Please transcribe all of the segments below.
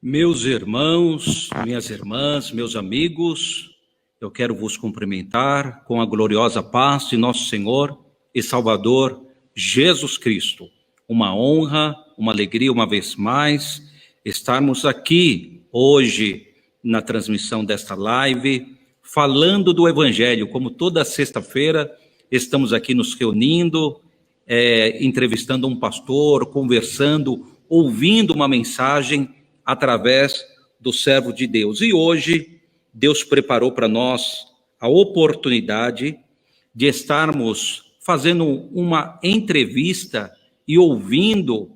Meus irmãos, minhas irmãs, meus amigos, eu quero vos cumprimentar com a gloriosa paz de nosso Senhor e Salvador Jesus Cristo. Uma honra, uma alegria uma vez mais estarmos aqui hoje na transmissão desta live, falando do Evangelho. Como toda sexta-feira estamos aqui nos reunindo, entrevistando um pastor, conversando, ouvindo uma mensagem através do servo de Deus. E hoje, Deus preparou para nós a oportunidade de estarmos fazendo uma entrevista e ouvindo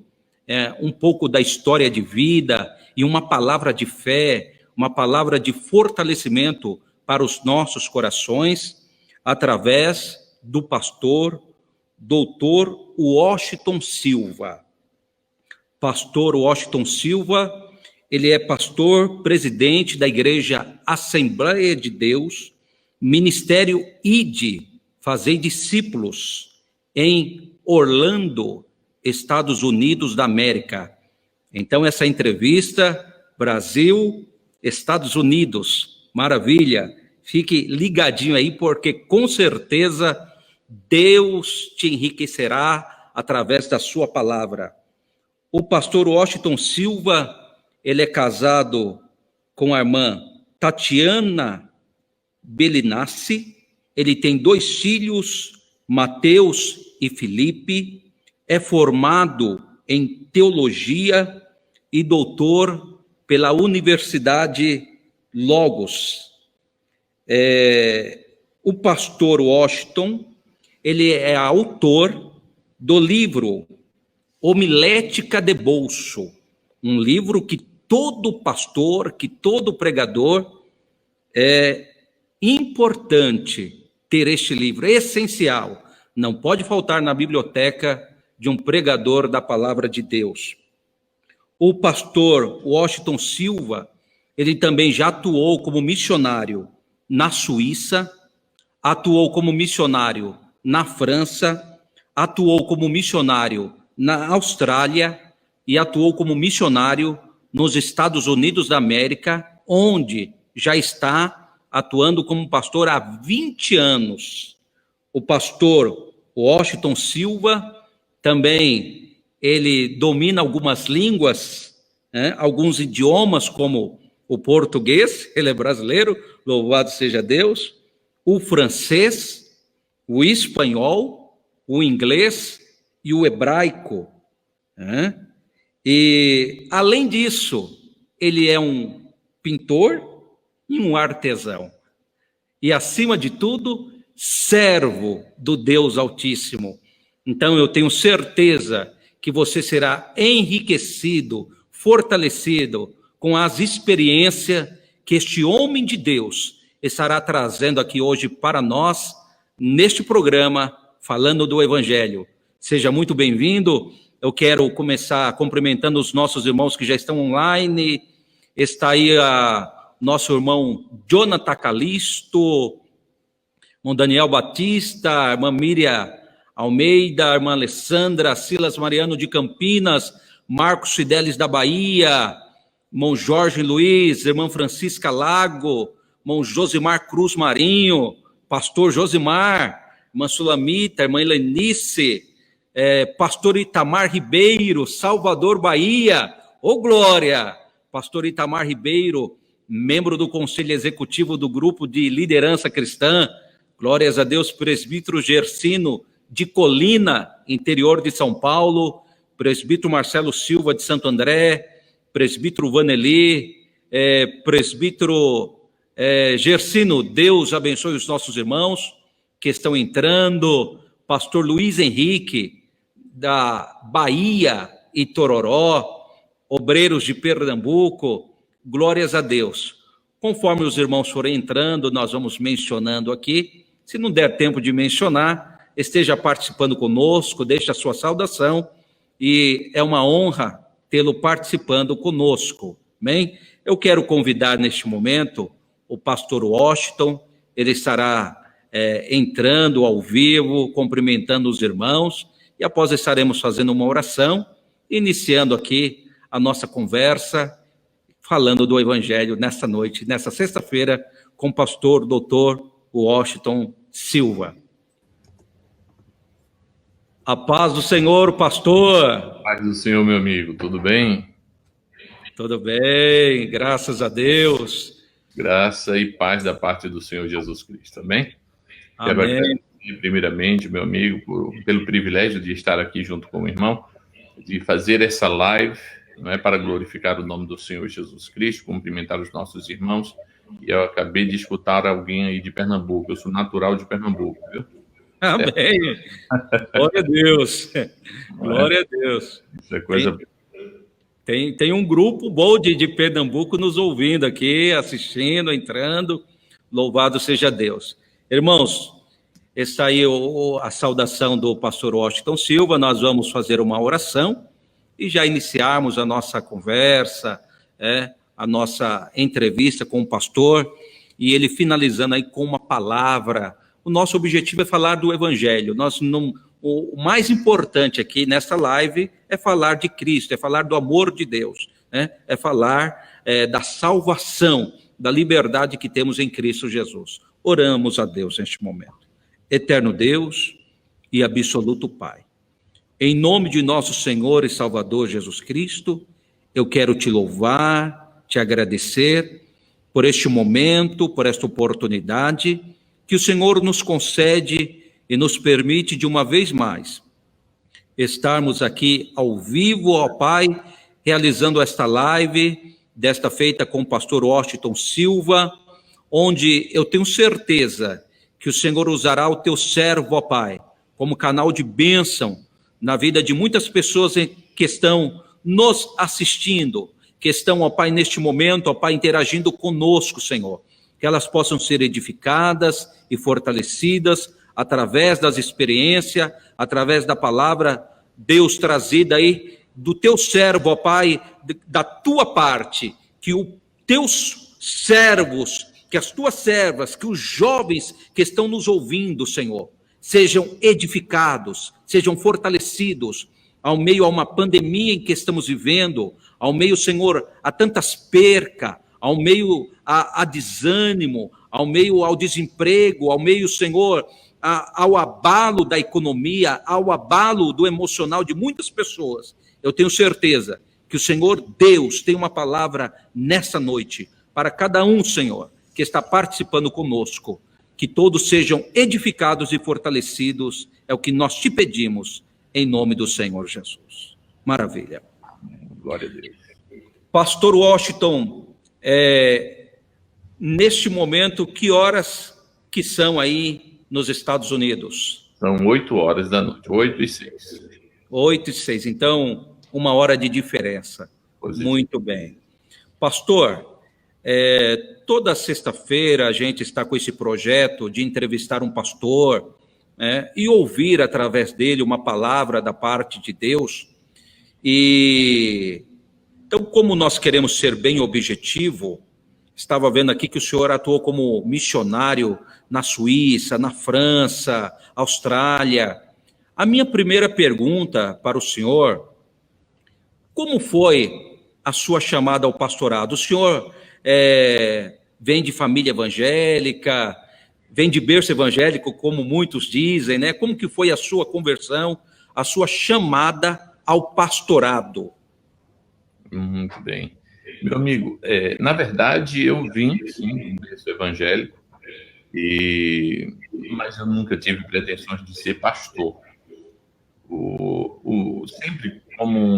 um pouco da história de vida e uma palavra de fé, uma palavra de fortalecimento para os nossos corações, através do pastor Dr. Washington Silva. Pastor Washington Silva, ele é pastor, presidente da Igreja Assembleia de Deus, Ministério ID, Fazei Discípulos, em Orlando, Estados Unidos da América. Então, essa entrevista, Brasil, Estados Unidos, maravilha. Fique ligadinho aí, porque com certeza Deus te enriquecerá através da sua palavra. O pastor Washington Silva, ele é casado com a irmã Tatiana Belinassi, ele tem 2 filhos, Mateus e Felipe, é formado em teologia e doutor pela Universidade Logos. O pastor Washington, ele é autor do livro Homilética de Bolso, um livro que todo pastor, que todo pregador, é importante ter este livro, é essencial, não pode faltar na biblioteca de um pregador da palavra de Deus. O pastor Washington Silva, ele também já atuou como missionário na Suíça, atuou como missionário na França, atuou como missionário na Austrália e atuou como missionário nos Estados Unidos da América, onde já está atuando como pastor há 20 anos. O pastor Washington Silva também, ele domina algumas línguas, alguns idiomas, como o português, ele é brasileiro, louvado seja Deus, o francês, o espanhol, o inglês e o hebraico. E, além disso, ele é um pintor e um artesão. E, acima de tudo, servo do Deus Altíssimo. Então, eu tenho certeza que você será enriquecido, fortalecido com as experiências que este homem de Deus estará trazendo aqui hoje para nós, neste programa, falando do Evangelho. Seja muito bem-vindo. Eu quero começar cumprimentando os nossos irmãos que já estão online. Está aí nosso irmão Jonathan Calisto, irmão Daniel Batista, a irmã Miriam Almeida, a irmã Alessandra, Silas Mariano de Campinas, Marcos Fidelis da Bahia, irmão Jorge Luiz, irmã Francisca Lago, irmão Josimar Cruz Marinho, pastor Josimar, irmã Sulamita, irmã Helenice, pastor Itamar Ribeiro, Salvador, Bahia, glória! Pastor Itamar Ribeiro, membro do Conselho Executivo do Grupo de Liderança Cristã, glórias a Deus, presbítero Gersino de Colina, interior de São Paulo, presbítero Marcelo Silva de Santo André, presbítero Vaneli, presbítero Gersino, Deus abençoe os nossos irmãos que estão entrando, pastor Luiz Henrique, da Bahia e Tororó, obreiros de Pernambuco, glórias a Deus. Conforme os irmãos forem entrando, nós vamos mencionando aqui. Se não der tempo de mencionar, esteja participando conosco, deixe a sua saudação, e é uma honra tê-lo participando conosco, amém? Eu quero convidar neste momento o pastor Washington, ele estará entrando ao vivo, cumprimentando os irmãos, e após estaremos fazendo uma oração, iniciando aqui a nossa conversa, falando do Evangelho nessa noite, nessa sexta-feira, com o pastor doutor Washington Silva. A paz do Senhor, pastor. Paz do Senhor, meu amigo, tudo bem? Tudo bem, graças a Deus. Graça e paz da parte do Senhor Jesus Cristo, amém? Amém. Quero agradecer primeiramente, meu amigo, pelo privilégio de estar aqui junto com o irmão, de fazer essa live, não é, para glorificar o nome do Senhor Jesus Cristo, cumprimentar os nossos irmãos. E eu acabei de escutar alguém aí de Pernambuco, eu sou natural de Pernambuco, viu? Amém. Glória a Deus. Glória a Deus. Isso é coisa... Tem um grupo bom de Pernambuco nos ouvindo aqui, assistindo, entrando. Louvado seja Deus. Irmãos, essa aí é a saudação do pastor Washington Silva. Nós vamos fazer uma oração e já iniciarmos a nossa conversa, a nossa entrevista com o pastor, e ele finalizando aí com uma palavra. O nosso objetivo é falar do Evangelho. O mais importante aqui nesta live é falar de Cristo, é falar do amor de Deus, né? É falar da salvação, da liberdade que temos em Cristo Jesus. Oramos a Deus neste momento. Eterno Deus e absoluto Pai, em nome de nosso Senhor e Salvador Jesus Cristo, eu quero te louvar, te agradecer por este momento, por esta oportunidade que o Senhor nos concede e nos permite de uma vez mais estarmos aqui ao vivo, ó Pai, realizando esta live, desta feita com o pastor Washington Silva, onde eu tenho certeza que o Senhor usará o teu servo, ó Pai, como canal de bênção na vida de muitas pessoas que estão nos assistindo, que estão, ó Pai, neste momento, ó Pai, interagindo conosco, Senhor, que elas possam ser edificadas e fortalecidas através das experiências, através da palavra, Deus, trazida aí do teu servo, ó Pai, da tua parte, que os teus servos, que as tuas servas, que os jovens que estão nos ouvindo, Senhor, sejam edificados, sejam fortalecidos, ao meio a uma pandemia em que estamos vivendo, ao meio, Senhor, a tantas percas, ao meio a desânimo, ao meio ao desemprego, ao meio, Senhor, ao abalo da economia, ao abalo do emocional de muitas pessoas. Eu tenho certeza que o Senhor Deus tem uma palavra nessa noite para cada um, Senhor, que está participando conosco, que todos sejam edificados e fortalecidos, é o que nós te pedimos, em nome do Senhor Jesus. Maravilha. Glória a Deus. Pastor Washington, neste momento, que horas que são aí nos Estados Unidos? São 8 horas da noite, 8h06. 8h06, então 1 hora de diferença. Muito bem. Pastor, toda sexta-feira a gente está com esse projeto de entrevistar um pastor, e ouvir através dele uma palavra da parte de Deus. E então, como nós queremos ser bem objetivo, estava vendo aqui que o senhor atuou como missionário na Suíça, na França, Austrália. A minha primeira pergunta para o senhor: como foi a sua chamada ao pastorado? O senhor vem de família evangélica, vem de berço evangélico, como muitos dizem, né? Como que foi a sua conversão, a sua chamada ao pastorado? Muito bem. Meu amigo, na verdade, eu vim, sim, do berço evangélico, mas eu nunca tive pretensões de ser pastor. Sempre, como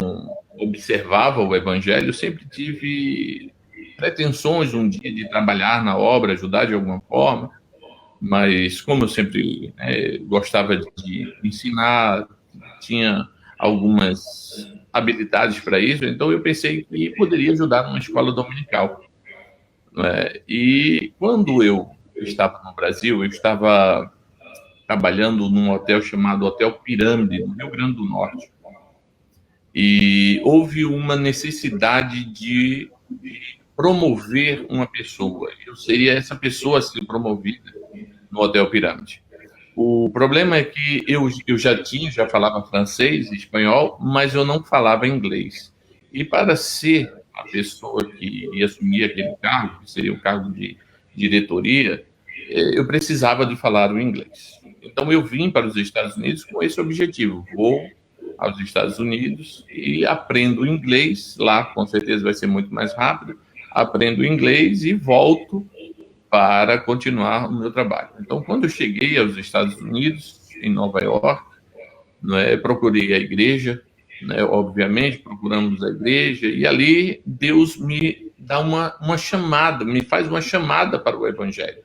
observava o evangelho, sempre tive pretensões um dia de trabalhar na obra, ajudar de alguma forma, mas como eu sempre gostava de ensinar, tinha algumas habilidades para isso, então eu pensei que poderia ajudar numa escola dominical. E quando eu estava no Brasil, eu estava trabalhando num hotel chamado Hotel Pirâmide, no Rio Grande do Norte. E houve uma necessidade de promover uma pessoa. Eu seria essa pessoa a ser promovida no Hotel Pirâmide. O problema é que eu já falava francês, espanhol, mas eu não falava inglês. E para ser a pessoa que ia assumir aquele cargo, que seria o cargo de diretoria, eu precisava de falar o inglês. Então, eu vim para os Estados Unidos com esse objetivo. Vou aos Estados Unidos e aprendo inglês. Lá, com certeza, vai ser muito mais rápido. Aprendo inglês e volto para continuar o meu trabalho. Então, quando eu cheguei aos Estados Unidos, em Nova York, procurei a igreja, obviamente, procuramos a igreja, e ali Deus me dá uma chamada, me faz uma chamada para o evangelho,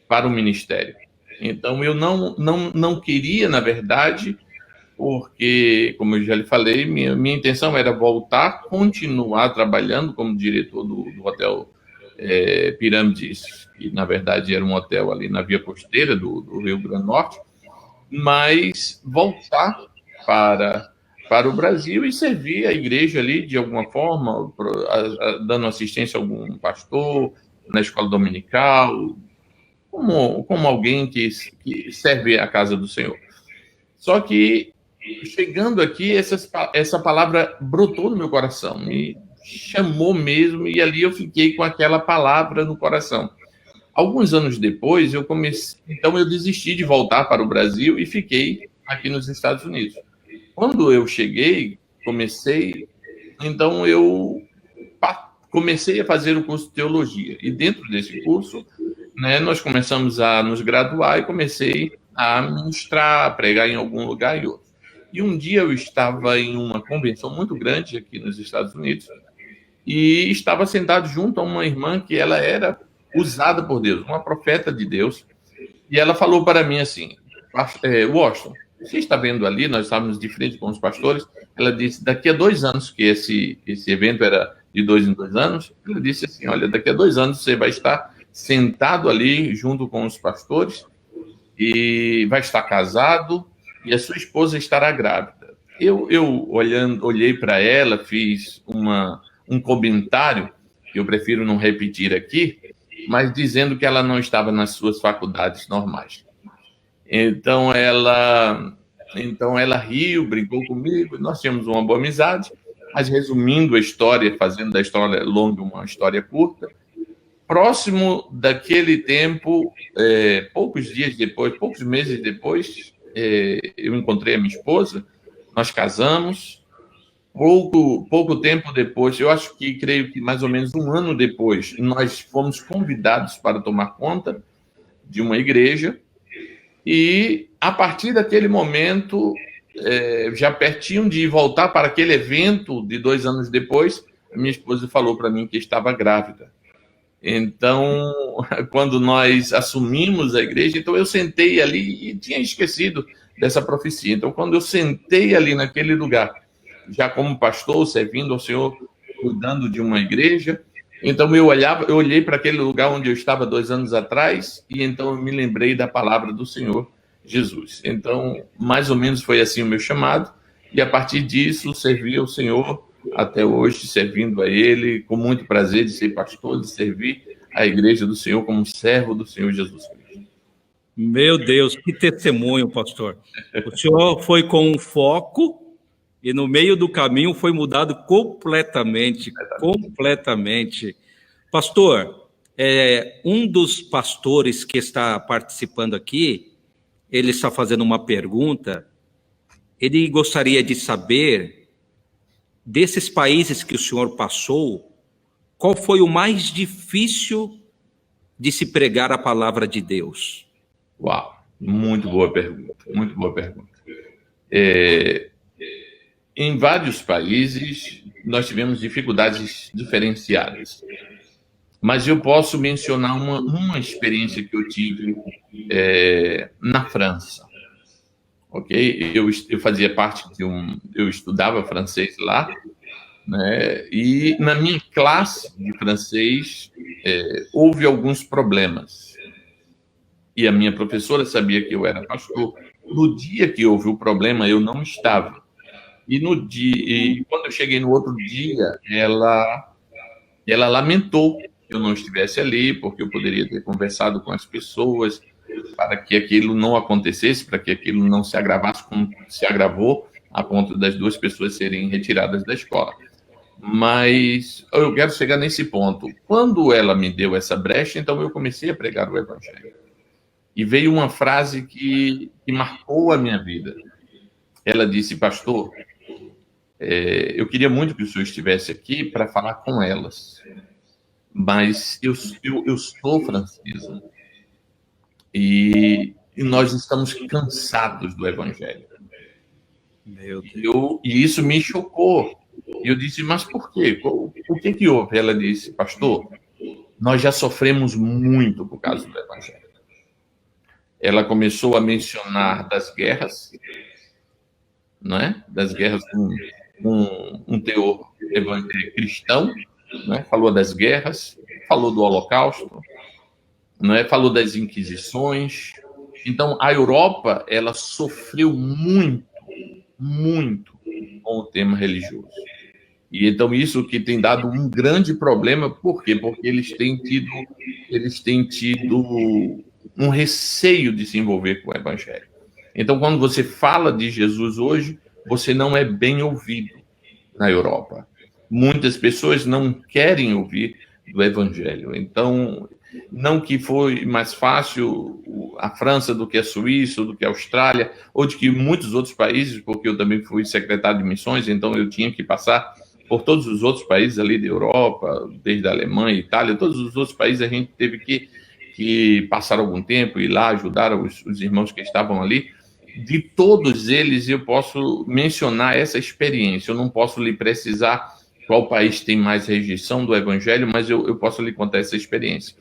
para o ministério. Então, eu não queria, na verdade, porque, como eu já lhe falei, minha intenção era voltar, continuar trabalhando como diretor do hotel Pirâmides, que na verdade era um hotel ali na via costeira do Rio Grande do Norte, mas voltar para o Brasil e servir a igreja ali de alguma forma, dando assistência a algum pastor, na escola dominical, como alguém que serve a casa do Senhor. Só que, chegando aqui, essa palavra brotou no meu coração, me chamou mesmo, e ali eu fiquei com aquela palavra no coração. Alguns anos depois, então eu desisti de voltar para o Brasil e fiquei aqui nos Estados Unidos. Quando eu cheguei, então eu comecei a fazer o curso de teologia, e dentro desse curso, nós começamos a nos graduar e comecei a ministrar, a pregar em algum lugar e outro. E um dia eu estava em uma convenção muito grande aqui nos Estados Unidos e estava sentado junto a uma irmã que ela era usada por Deus, uma profeta de Deus, e ela falou para mim assim: Washington, você está vendo ali, nós estávamos de frente com os pastores, ela disse, daqui a 2 anos, que esse evento era de 2 em 2 anos, ela disse assim, olha, daqui a 2 anos você vai estar sentado ali junto com os pastores e vai estar casado e a sua esposa estará grávida. Eu olhei para ela, fiz um comentário, que eu prefiro não repetir aqui, mas dizendo que ela não estava nas suas faculdades normais. Então ela riu, brincou comigo, nós tínhamos uma boa amizade, mas resumindo a história, fazendo da história longa uma história curta, próximo daquele tempo, poucos dias depois, poucos meses depois, eu encontrei a minha esposa, nós casamos. Pouco tempo depois, creio que mais ou menos 1 ano depois, nós fomos convidados para tomar conta de uma igreja, e a partir daquele momento, já pertinho de voltar para aquele evento de 2 anos depois, a minha esposa falou para mim que estava grávida. Então, quando nós assumimos a igreja, então eu sentei ali e tinha esquecido dessa profecia. Então, quando eu sentei ali naquele lugar, já como pastor, servindo ao Senhor, cuidando de uma igreja, então eu olhei para aquele lugar onde eu estava 2 anos atrás, e então eu me lembrei da palavra do Senhor Jesus. Então, mais ou menos foi assim o meu chamado, e a partir disso, servi ao Senhor até hoje, servindo a Ele, com muito prazer de ser pastor, de servir a igreja do Senhor como servo do Senhor Jesus Cristo. Meu Deus, que testemunho, pastor. O senhor foi com um foco e no meio do caminho foi mudado completamente. Pastor, um dos pastores que está participando aqui, ele está fazendo uma pergunta. Ele gostaria de saber, desses países que o senhor passou, qual foi o mais difícil de se pregar a palavra de Deus? Uau, muito boa pergunta, muito boa pergunta. Em vários países, nós tivemos dificuldades diferenciadas. Mas eu posso mencionar uma experiência que eu tive na França. Ok? Eu fazia parte eu estudava francês lá, né? E na minha classe de francês houve alguns problemas. E a minha professora sabia que eu era pastor. No dia que houve o problema, eu não estava. E quando eu cheguei no outro dia, ela lamentou que eu não estivesse ali, porque eu poderia ter conversado com as pessoas para que aquilo não acontecesse, para que aquilo não se agravasse como se agravou, a ponto das 2 pessoas serem retiradas da escola. Mas eu quero chegar nesse ponto. Quando ela me deu essa brecha, então eu comecei a pregar o Evangelho. E veio uma frase que marcou a minha vida. Ela disse: pastor, eu queria muito que o senhor estivesse aqui para falar com elas, mas eu sou francesa e nós estamos cansados do Evangelho. Meu Deus. E isso me chocou. E eu disse: mas por quê? O que houve? Ela disse: pastor, nós já sofremos muito por causa do Evangelho. Ela começou a mencionar das guerras, não é? Das guerras com um teor cristão, não é? Falou das guerras, falou do Holocausto, não é? Falou das Inquisições. Então, a Europa, ela sofreu muito, muito com o tema religioso. E então isso que tem dado um grande problema. Por quê? Porque eles têm tido um receio de se envolver com o Evangelho. Então, quando você fala de Jesus hoje, você não é bem ouvido na Europa. Muitas pessoas não querem ouvir do Evangelho. Então, não que foi mais fácil a França do que a Suíça, do que a Austrália, ou de que muitos outros países, porque eu também fui secretário de missões, então eu tinha que passar por todos os outros países ali da Europa, desde a Alemanha, Itália, todos os outros países a gente teve que passar algum tempo, ir lá ajudar os irmãos que estavam ali. De todos eles, eu posso mencionar essa experiência. Eu não posso lhe precisar qual país tem mais rejeição do Evangelho, mas eu posso lhe contar essa experiência.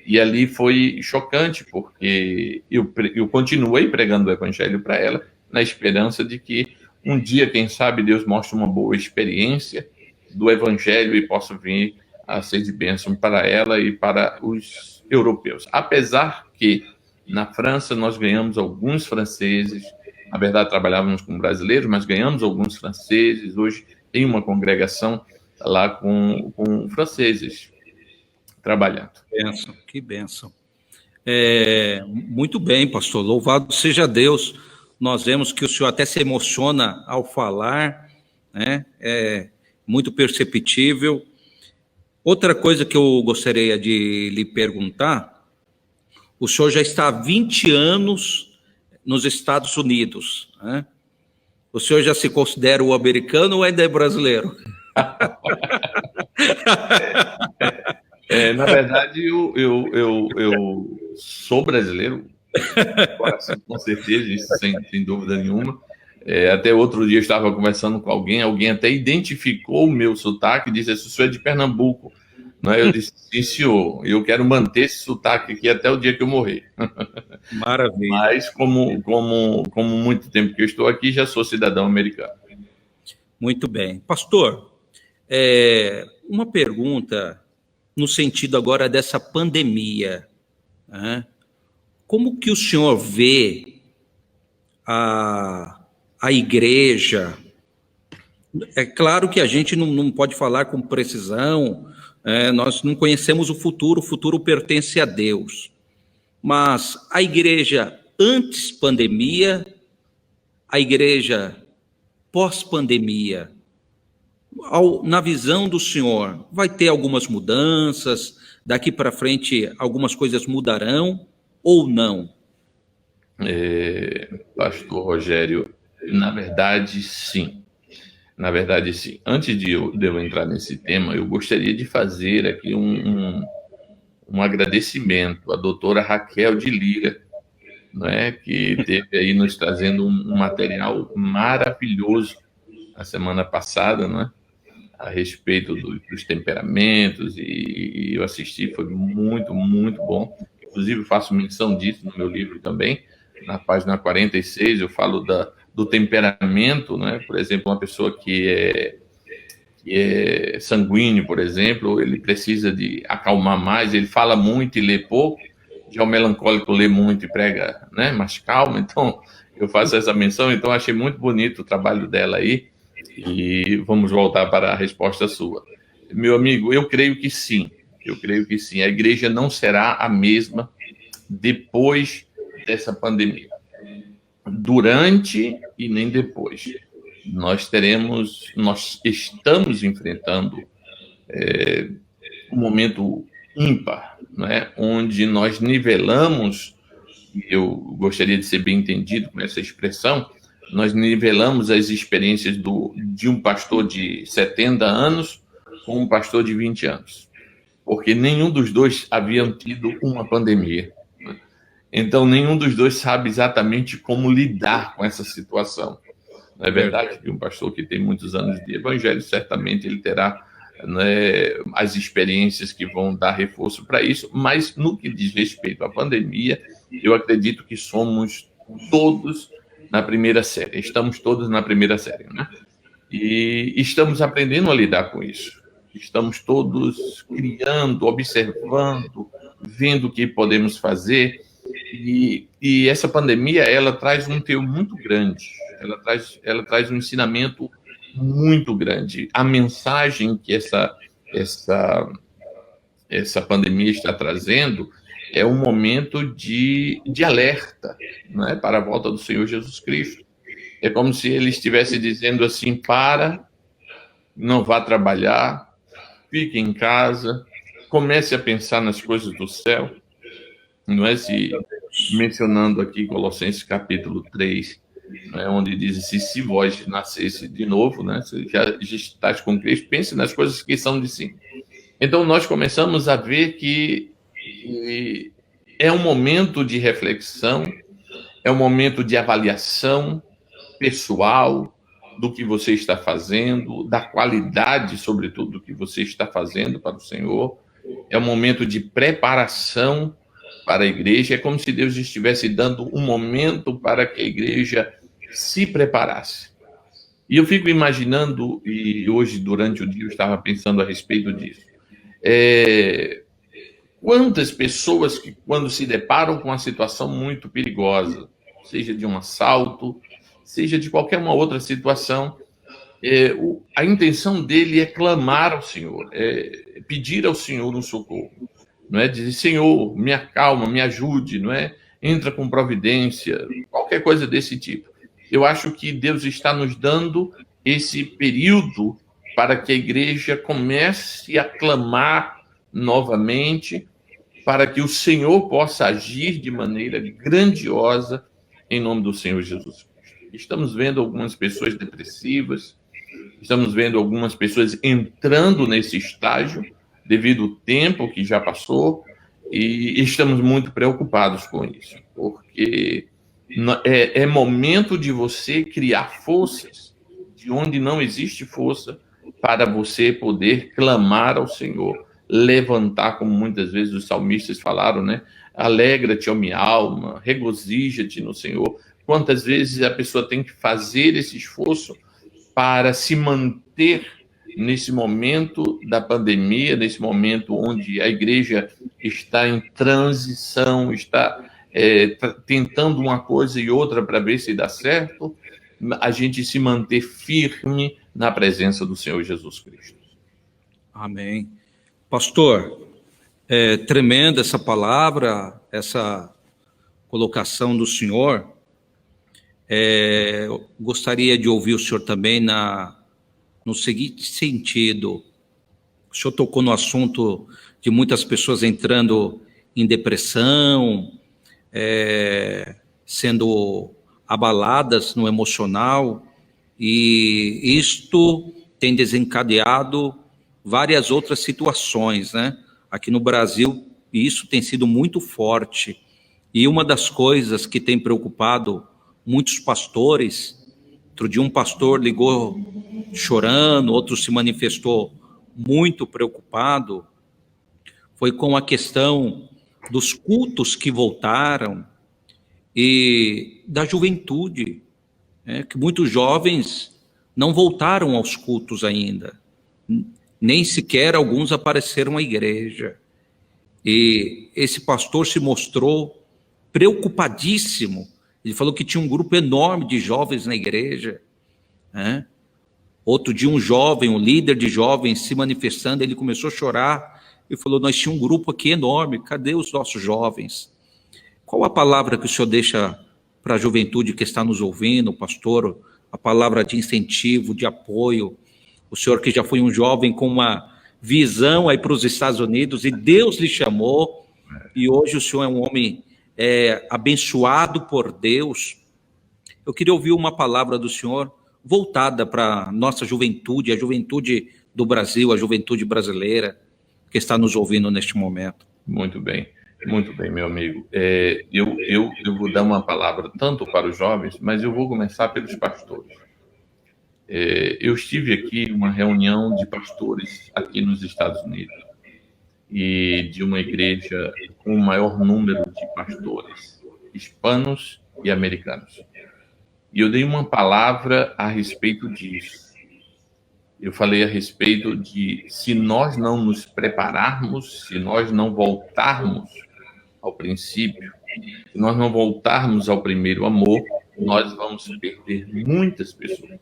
E ali foi chocante, porque eu continuei pregando o Evangelho para ela, na esperança de que um dia, quem sabe, Deus mostre uma boa experiência do Evangelho e possa vir a ser de bênção para ela e para os europeus. Apesar que na França nós ganhamos alguns franceses, na verdade trabalhávamos com brasileiros, mas ganhamos alguns franceses. Hoje tem uma congregação lá com franceses trabalhando. Que bênção. Muito bem, pastor. Louvado seja Deus. Nós vemos que o senhor até se emociona ao falar, né? É muito perceptível. Outra coisa que eu gostaria de lhe perguntar: o senhor já está há 20 anos nos Estados Unidos, né? O senhor já se considera o americano ou ainda é brasileiro? Na verdade, eu sou brasileiro, com certeza, isso sem dúvida nenhuma. Até outro dia eu estava conversando com alguém até identificou o meu sotaque e disse: o senhor é de Pernambuco. Não é? Eu disse: sim, senhor, eu quero manter esse sotaque aqui até o dia que eu morrer. Maravilha. Mas, como muito tempo que eu estou aqui, já sou cidadão americano. Muito bem. Pastor, uma pergunta no sentido agora dessa pandemia, né? Como que o senhor vê a igreja? É claro que a gente não pode falar com precisão, nós não conhecemos o futuro pertence a Deus. Mas a igreja antes pandemia, a igreja pós-pandemia, na visão do senhor, vai ter algumas mudanças, daqui para frente algumas coisas mudarão ou não? Pastor Rogério, na verdade, sim. Na verdade, sim. Antes de eu entrar nesse tema, eu gostaria de fazer aqui um agradecimento à doutora Raquel de Lira, não é? Que esteve aí nos trazendo um material maravilhoso a semana passada, não é? A respeito dos temperamentos, e eu assisti, foi muito, muito bom. Inclusive, faço menção disso no meu livro também. Na página 46, eu falo do temperamento, né? Por exemplo, uma pessoa que é sanguíneo, por exemplo, ele precisa de acalmar mais, ele fala muito e lê pouco. Já o melancólico lê muito e prega, né, mais calmo. Então, eu faço essa menção. Então, achei muito bonito o trabalho dela aí. E vamos voltar para a resposta sua. Meu amigo, eu creio que sim. Eu creio que sim. A igreja não será a mesma depois dessa pandemia. Durante e nem depois. nós estamos enfrentando um momento ímpar, né, onde nós nivelamos, eu gostaria de ser bem entendido com essa expressão, nós nivelamos as experiências de um pastor de 70 anos com um pastor de 20 anos, porque nenhum dos dois haviam tido uma pandemia. Então, nenhum dos dois sabe exatamente como lidar com essa situação. Não é verdade que um pastor que tem muitos anos de evangelho, certamente ele terá, né, as experiências que vão dar reforço para isso, mas no que diz respeito à pandemia, eu acredito que somos todos na primeira série, estamos todos na primeira série, né? E estamos aprendendo a lidar com isso. Estamos todos criando, observando, vendo o que podemos fazer. E essa pandemia, ela traz um teor muito grande, ela traz um ensinamento muito grande. A mensagem que essa pandemia está trazendo é um momento de alerta, né, para a volta do Senhor Jesus Cristo. É como se ele estivesse dizendo assim: não vá trabalhar, fique em casa, comece a pensar nas coisas do céu. Não é? Se mencionando aqui Colossenses capítulo 3, né, onde diz assim: se vós nascesse de novo, né, se já estáis com Cristo, pense nas coisas que são de cima. Então nós começamos a ver que é um momento de reflexão, é um momento de avaliação pessoal do que você está fazendo, da qualidade, sobretudo, do que você está fazendo para o Senhor. É um momento de preparação para a igreja. É como se Deus estivesse dando um momento para que a igreja se preparasse. E eu fico imaginando, e hoje, durante o dia, eu estava pensando a respeito disso. Quantas pessoas que, quando se deparam com uma situação muito perigosa, seja de um assalto, seja de qualquer uma outra situação, a intenção dele é clamar ao Senhor, é pedir ao Senhor um socorro, não é? Dizer: Senhor, me acalma, me ajude, não é? Entra com providência, qualquer coisa desse tipo. Eu acho que Deus está nos dando esse período para que a igreja comece a clamar novamente, para que o Senhor possa agir de maneira grandiosa em nome do Senhor Jesus Cristo. Estamos vendo algumas pessoas depressivas, estamos vendo algumas pessoas entrando nesse estágio devido ao tempo que já passou, e estamos muito preocupados com isso, porque é momento de você criar forças de onde não existe força, para você poder clamar ao Senhor, levantar, como muitas vezes os salmistas falaram, né? Alegra-te, ó minha alma, regozija-te no Senhor. Quantas vezes a pessoa tem que fazer esse esforço para se manter nesse momento da pandemia, nesse momento onde a igreja está em transição, está tentando uma coisa e outra para ver se dá certo, a gente se manter firme na presença do Senhor Jesus Cristo. Amém. Pastor, tremenda essa palavra, essa colocação do senhor. Gostaria de ouvir o senhor também no seguinte sentido. O senhor tocou no assunto de muitas pessoas entrando em depressão, sendo abaladas no emocional, e isto tem desencadeado várias outras situações, né? Aqui no Brasil, isso tem sido muito forte. E uma das coisas que tem preocupado muitos pastores, outro dia um pastor ligou chorando, outro se manifestou muito preocupado, foi com a questão dos cultos que voltaram e da juventude, que muitos jovens não voltaram aos cultos ainda, nem sequer alguns apareceram à igreja. E esse pastor se mostrou preocupadíssimo. Ele falou que tinha um grupo enorme de jovens na igreja, né? Outro dia um jovem, um líder de jovens se manifestando, ele começou a chorar e falou: nós tínhamos um grupo aqui enorme, cadê os nossos jovens? Qual a palavra que o senhor deixa para a juventude que está nos ouvindo, pastor, a palavra de incentivo, de apoio. O senhor que já foi um jovem com uma visão aí para os Estados Unidos, e Deus lhe chamou, e hoje o senhor é um homem abençoado por Deus. Eu queria ouvir uma palavra do senhor voltada para a nossa juventude, a juventude do Brasil, a juventude brasileira, que está nos ouvindo neste momento. Muito bem, meu amigo. Eu vou dar uma palavra tanto para os jovens, mas eu vou começar pelos pastores. Eu estive aqui em uma reunião de pastores aqui nos Estados Unidos, e de uma igreja com o maior número de pastores hispanos e americanos. E eu dei uma palavra a respeito disso. Eu falei a respeito de, se nós não nos prepararmos, se nós não voltarmos ao princípio, se nós não voltarmos ao primeiro amor, nós vamos perder muitas pessoas.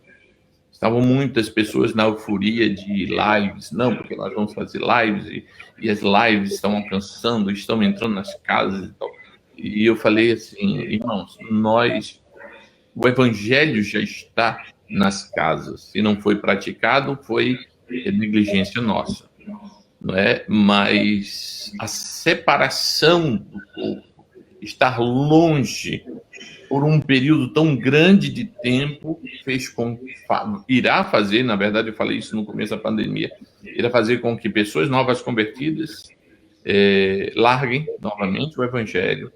Estavam muitas pessoas na euforia de lives, não, porque nós vamos fazer lives, e as lives estão alcançando, estão entrando nas casas e tal. E eu falei assim, irmãos, o evangelho já está nas casas. Se não foi praticado, foi negligência nossa, não é? Mas a separação do corpo, estar longe por um período tão grande de tempo, irá fazer, na verdade eu falei isso no começo da pandemia, irá fazer com que pessoas novas convertidas larguem novamente o evangelho.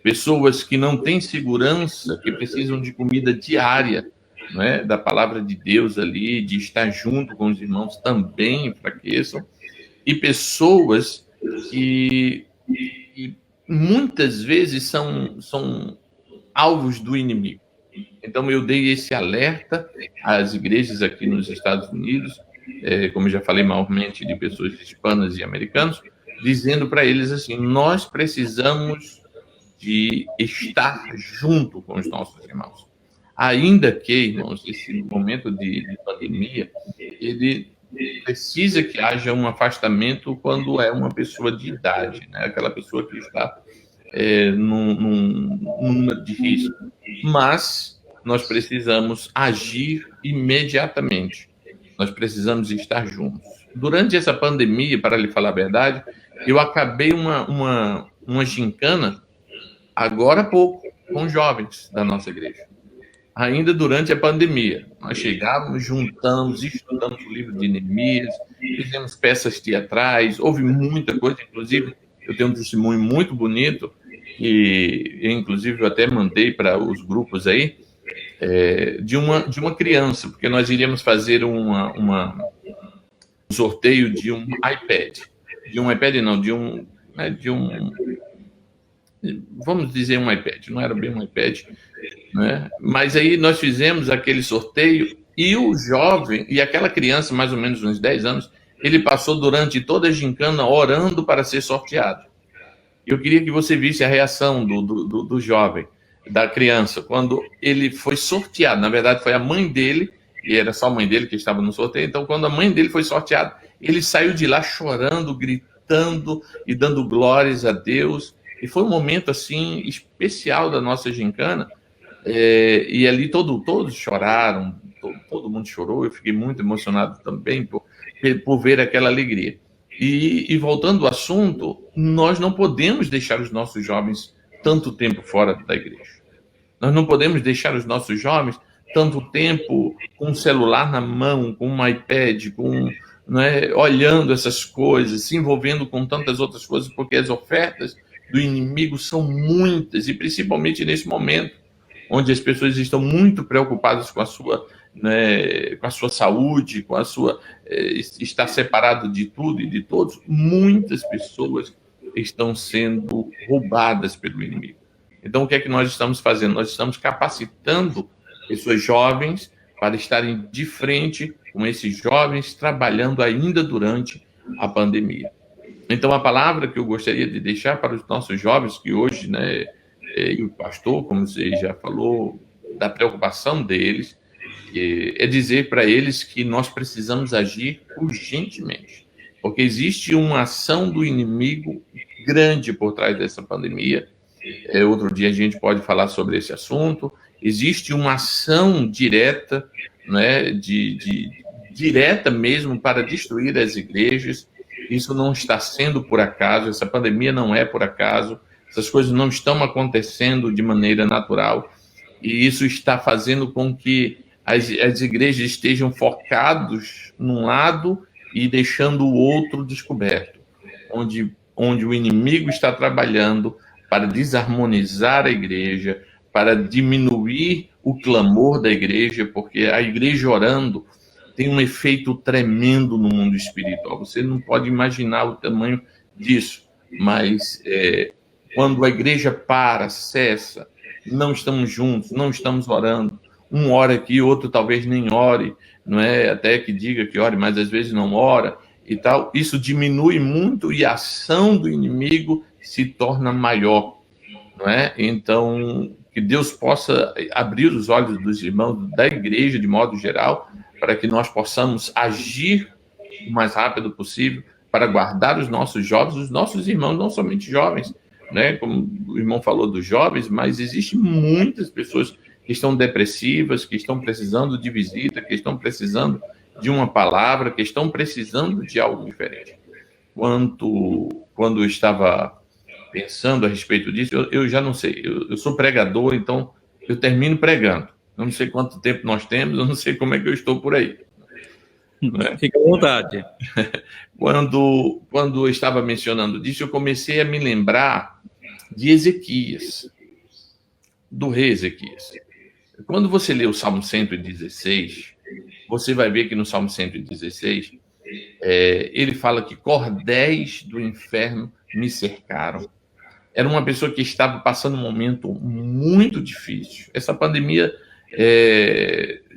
Pessoas que não têm segurança, que precisam de comida diária, não é? Da palavra de Deus ali, de estar junto com os irmãos, também enfraqueçam. E pessoas que muitas vezes são alvos do inimigo. Então, eu dei esse alerta às igrejas aqui nos Estados Unidos, como já falei, maiormente de pessoas hispanas e americanos, dizendo para eles assim, nós precisamos de estar junto com os nossos irmãos. Ainda que, irmãos, esse momento de pandemia, ele precisa que haja um afastamento quando é uma pessoa de idade, né? Aquela pessoa que está num número de risco. Mas nós precisamos agir imediatamente. Nós precisamos estar juntos. Durante essa pandemia, para lhe falar a verdade, eu acabei uma gincana agora há pouco, com jovens da nossa igreja. Ainda durante a pandemia, nós chegávamos, juntamos, estudamos o livro de Neemias, fizemos peças teatrais, houve muita coisa, inclusive, eu tenho um testemunho muito bonito, e inclusive eu até mandei para os grupos aí, de uma criança, porque nós iríamos fazer um sorteio de um iPad. Vamos dizer um iPad, não era bem um iPad, né? Mas aí nós fizemos aquele sorteio e o jovem, e aquela criança, mais ou menos uns 10 anos, ele passou durante toda a gincana orando para ser sorteado. Eu queria que você visse a reação do jovem, da criança, quando ele foi sorteado. Na verdade, foi a mãe dele, e era só a mãe dele que estava no sorteio, então quando a mãe dele foi sorteada, ele saiu de lá chorando, gritando e dando glórias a Deus. E foi um momento, assim, especial da nossa gincana, e ali todos choraram, todo mundo chorou, eu fiquei muito emocionado também por ver aquela alegria. E voltando ao assunto, nós não podemos deixar os nossos jovens tanto tempo fora da igreja. Nós não podemos deixar os nossos jovens tanto tempo com um celular na mão, com um iPad, olhando essas coisas, se envolvendo com tantas outras coisas, porque as ofertas do inimigo são muitas, e principalmente nesse momento, onde as pessoas estão muito preocupadas com a sua saúde, com a sua estar separado de tudo e de todos, muitas pessoas estão sendo roubadas pelo inimigo. Então, o que é que nós estamos fazendo? Nós estamos capacitando pessoas jovens para estarem de frente com esses jovens, trabalhando ainda durante a pandemia. Então, a palavra que eu gostaria de deixar para os nossos jovens, que hoje, e o pastor, como você já falou, da preocupação deles, é dizer para eles que nós precisamos agir urgentemente, porque existe uma ação do inimigo grande por trás dessa pandemia. Outro dia a gente pode falar sobre esse assunto, existe uma ação direta, né, direta mesmo para destruir as igrejas. Isso não está sendo por acaso, essa pandemia não é por acaso, essas coisas não estão acontecendo de maneira natural, e isso está fazendo com que as igrejas estejam focados num lado e deixando o outro descoberto, onde o inimigo está trabalhando para desarmonizar a igreja, para diminuir o clamor da igreja, porque a igreja orando tem um efeito tremendo no mundo espiritual. Você não pode imaginar o tamanho disso, mas quando a igreja para, cessa, não estamos juntos, não estamos orando, um ora aqui, outro talvez nem ore, não é? Até que diga que ore, mas às vezes não ora e tal. Isso diminui muito e a ação do inimigo se torna maior, não é? Então, que Deus possa abrir os olhos dos irmãos da igreja, de modo geral, para que nós possamos agir o mais rápido possível para guardar os nossos jovens, os nossos irmãos, não somente jovens, né? Como o irmão falou dos jovens, mas existem muitas pessoas que estão depressivas, que estão precisando de visita, que estão precisando de uma palavra, que estão precisando de algo diferente. Quando eu estava pensando a respeito disso, eu já não sei, eu sou pregador, então eu termino pregando. Eu não sei quanto tempo nós temos, eu não sei como é que eu estou por aí. Né? Fica à vontade. Quando eu estava mencionando disso, eu comecei a me lembrar de Ezequias, do rei Ezequias. Quando você lê o Salmo 116, você vai ver que no Salmo 116, ele fala que cordéis do inferno me cercaram. Era uma pessoa que estava passando um momento muito difícil. Essa pandemia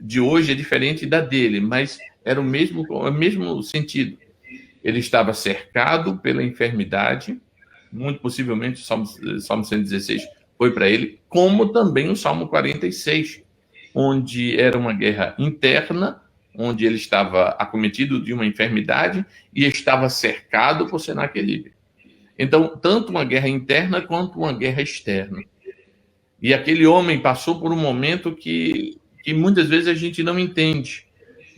de hoje é diferente da dele, mas era o mesmo sentido. Ele estava cercado pela enfermidade, muito possivelmente o Salmo 116 foi para ele, como também o Salmo 46, onde era uma guerra interna, onde ele estava acometido de uma enfermidade e estava cercado por Senaqueribe. Então, tanto uma guerra interna quanto uma guerra externa. E aquele homem passou por um momento que muitas vezes a gente não entende.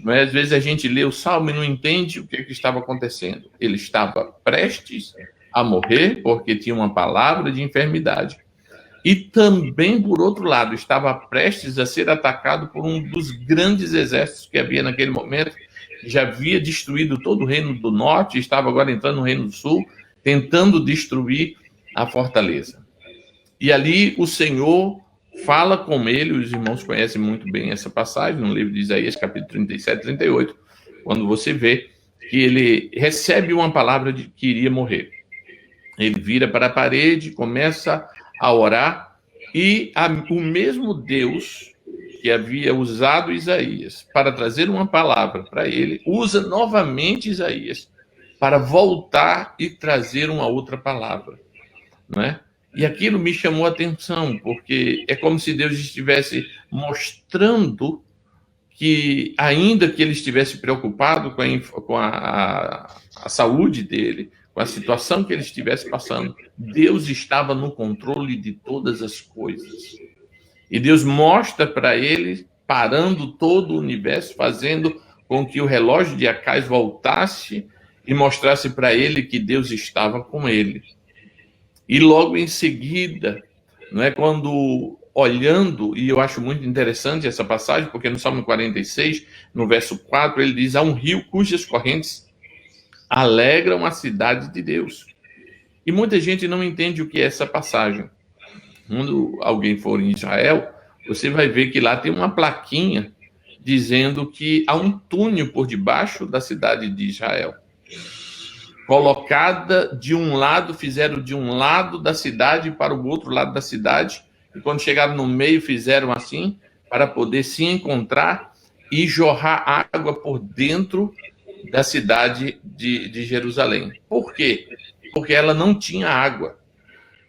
Às vezes a gente lê o Salmo e não entende o que estava acontecendo. Ele estava prestes a morrer porque tinha uma palavra de enfermidade. E também, por outro lado, estava prestes a ser atacado por um dos grandes exércitos que havia naquele momento, que já havia destruído todo o reino do norte, estava agora entrando no reino do sul, tentando destruir a fortaleza. E ali o Senhor fala com ele, os irmãos conhecem muito bem essa passagem, no livro de Isaías, capítulo 37, 38, quando você vê que ele recebe uma palavra de que iria morrer. Ele vira para a parede, começa a orar, e o mesmo Deus que havia usado Isaías para trazer uma palavra para ele, usa novamente Isaías para voltar e trazer uma outra palavra, não é? E aquilo me chamou a atenção, porque é como se Deus estivesse mostrando que, ainda que ele estivesse preocupado com a saúde dele, com a situação que ele estivesse passando, Deus estava no controle de todas as coisas. E Deus mostra para ele, parando todo o universo, fazendo com que o relógio de Acais voltasse e mostrasse para ele que Deus estava com ele. E logo em seguida, não é, quando olhando, e eu acho muito interessante essa passagem, porque no Salmo 46, no verso 4, ele diz: há um rio cujas correntes alegram a cidade de Deus. E muita gente não entende o que é essa passagem. Quando alguém for em Israel, você vai ver que lá tem uma plaquinha dizendo que há um túnel por debaixo da cidade de Israel. Colocada de um lado, fizeram de um lado da cidade para o outro lado da cidade, e quando chegaram no meio, fizeram assim, para poder se encontrar e jorrar água por dentro da cidade de Jerusalém. Por quê? Porque ela não tinha água.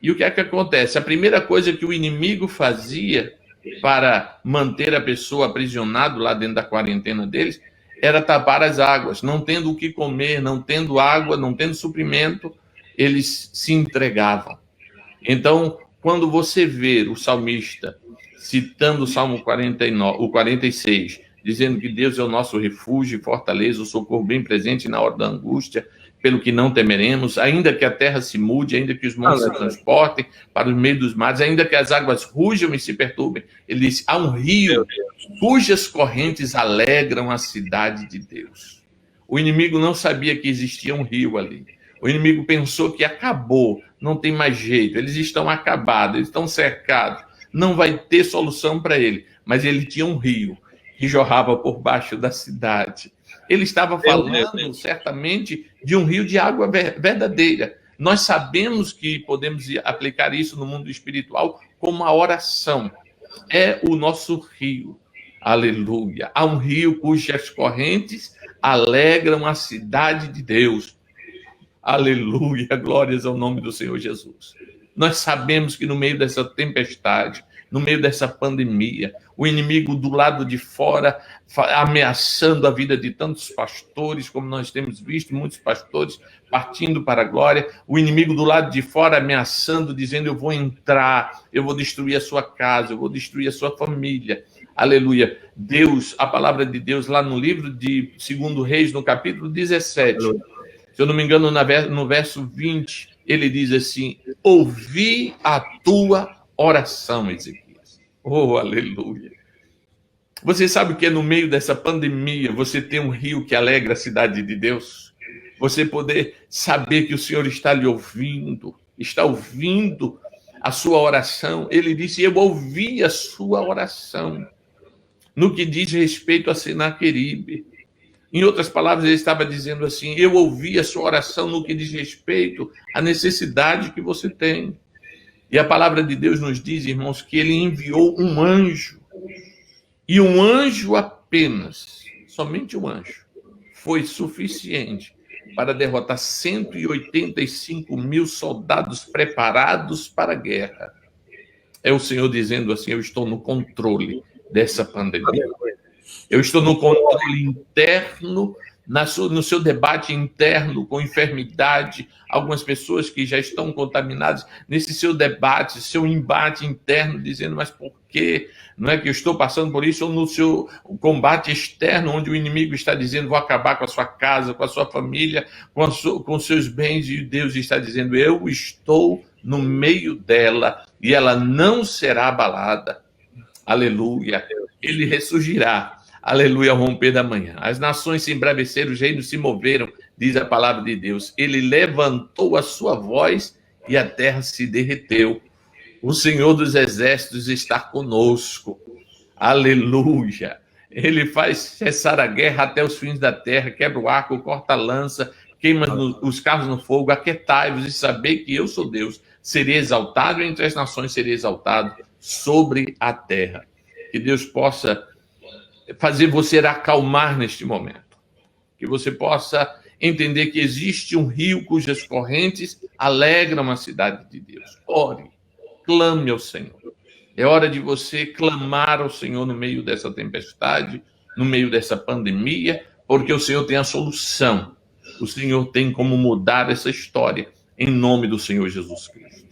E o que é que acontece? A primeira coisa que o inimigo fazia para manter a pessoa aprisionada lá dentro da quarentena deles era tapar as águas. Não tendo o que comer, não tendo água, não tendo suprimento, eles se entregavam. Então, quando você vê o salmista citando o Salmo 49, o 46, dizendo que Deus é o nosso refúgio e fortaleza, o socorro bem presente na hora da angústia, pelo que não temeremos, ainda que a terra se mude, ainda que os montes se transportem para o meio dos mares, ainda que as águas rujam e se perturbem. Ele disse, há um rio cujas correntes alegram a cidade de Deus. O inimigo não sabia que existia um rio ali. O inimigo pensou que acabou, não tem mais jeito, eles estão acabados, eles estão cercados, não vai ter solução para ele. Mas ele tinha um rio que jorrava por baixo da cidade. Ele estava falando, certamente, de um rio de água verdadeira. Nós sabemos que podemos aplicar isso no mundo espiritual como a oração. É o nosso rio. Aleluia. Há um rio cujas correntes alegram a cidade de Deus. Aleluia. Glórias ao nome do Senhor Jesus. Nós sabemos que no meio dessa tempestade, no meio dessa pandemia, o inimigo do lado de fora ameaçando a vida de tantos pastores, como nós temos visto, muitos pastores partindo para a glória, o inimigo do lado de fora ameaçando, dizendo, eu vou entrar, eu vou destruir a sua casa, eu vou destruir a sua família. Aleluia. Deus, a palavra de Deus lá no livro de 2 Reis, no capítulo 17, se eu não me engano, no verso 20, ele diz assim, ouvi a tua oração, Ezequias. Oh, aleluia. Você sabe que é no meio dessa pandemia você tem um rio que alegra a cidade de Deus? Você poder saber que o Senhor está lhe ouvindo, está ouvindo a sua oração. Ele disse, eu ouvi a sua oração no que diz respeito a Senaqueribe. Em outras palavras, ele estava dizendo assim, eu ouvi a sua oração no que diz respeito à necessidade que você tem. E a palavra de Deus nos diz, irmãos, que ele enviou um anjo. E um anjo apenas, somente um anjo, foi suficiente para derrotar 185 mil soldados preparados para a guerra. É o Senhor dizendo assim, eu estou no controle dessa pandemia. Eu estou no controle interno, no seu debate interno com enfermidade, algumas pessoas que já estão contaminadas, nesse seu debate, seu embate interno, dizendo, mas por quê? Não é que eu estou passando por isso, ou no seu combate externo, onde o inimigo está dizendo, vou acabar com a sua casa, com a sua família, com seus bens, e Deus está dizendo, eu estou no meio dela, e ela não será abalada. Aleluia. Ele ressurgirá. Aleluia, ao romper da manhã. As nações se embraveceram, os reinos se moveram, diz a palavra de Deus. Ele levantou a sua voz e a terra se derreteu. O Senhor dos exércitos está conosco. Aleluia. Ele faz cessar a guerra até os fins da terra, quebra o arco, corta a lança, queima os carros no fogo. Aquietai-vos e sabei que eu sou Deus. Serei exaltado entre as nações, serei exaltado sobre a terra. Que Deus possa fazer você acalmar neste momento. Que você possa entender que existe um rio cujas correntes alegram a cidade de Deus. Ore, clame ao Senhor. É hora de você clamar ao Senhor no meio dessa tempestade, no meio dessa pandemia, porque o Senhor tem a solução. O Senhor tem como mudar essa história, em nome do Senhor Jesus Cristo.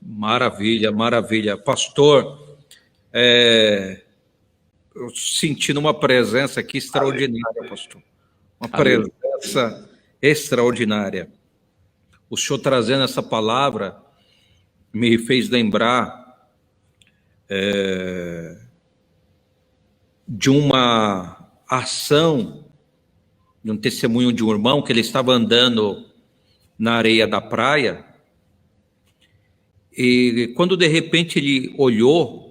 Maravilha, maravilha. Pastor, eu sentindo uma presença aqui extraordinária, pastor. Uma presença extraordinária. O senhor trazendo essa palavra me fez lembrar de uma ação, de um testemunho de um irmão que ele estava andando na areia da praia e quando de repente ele olhou,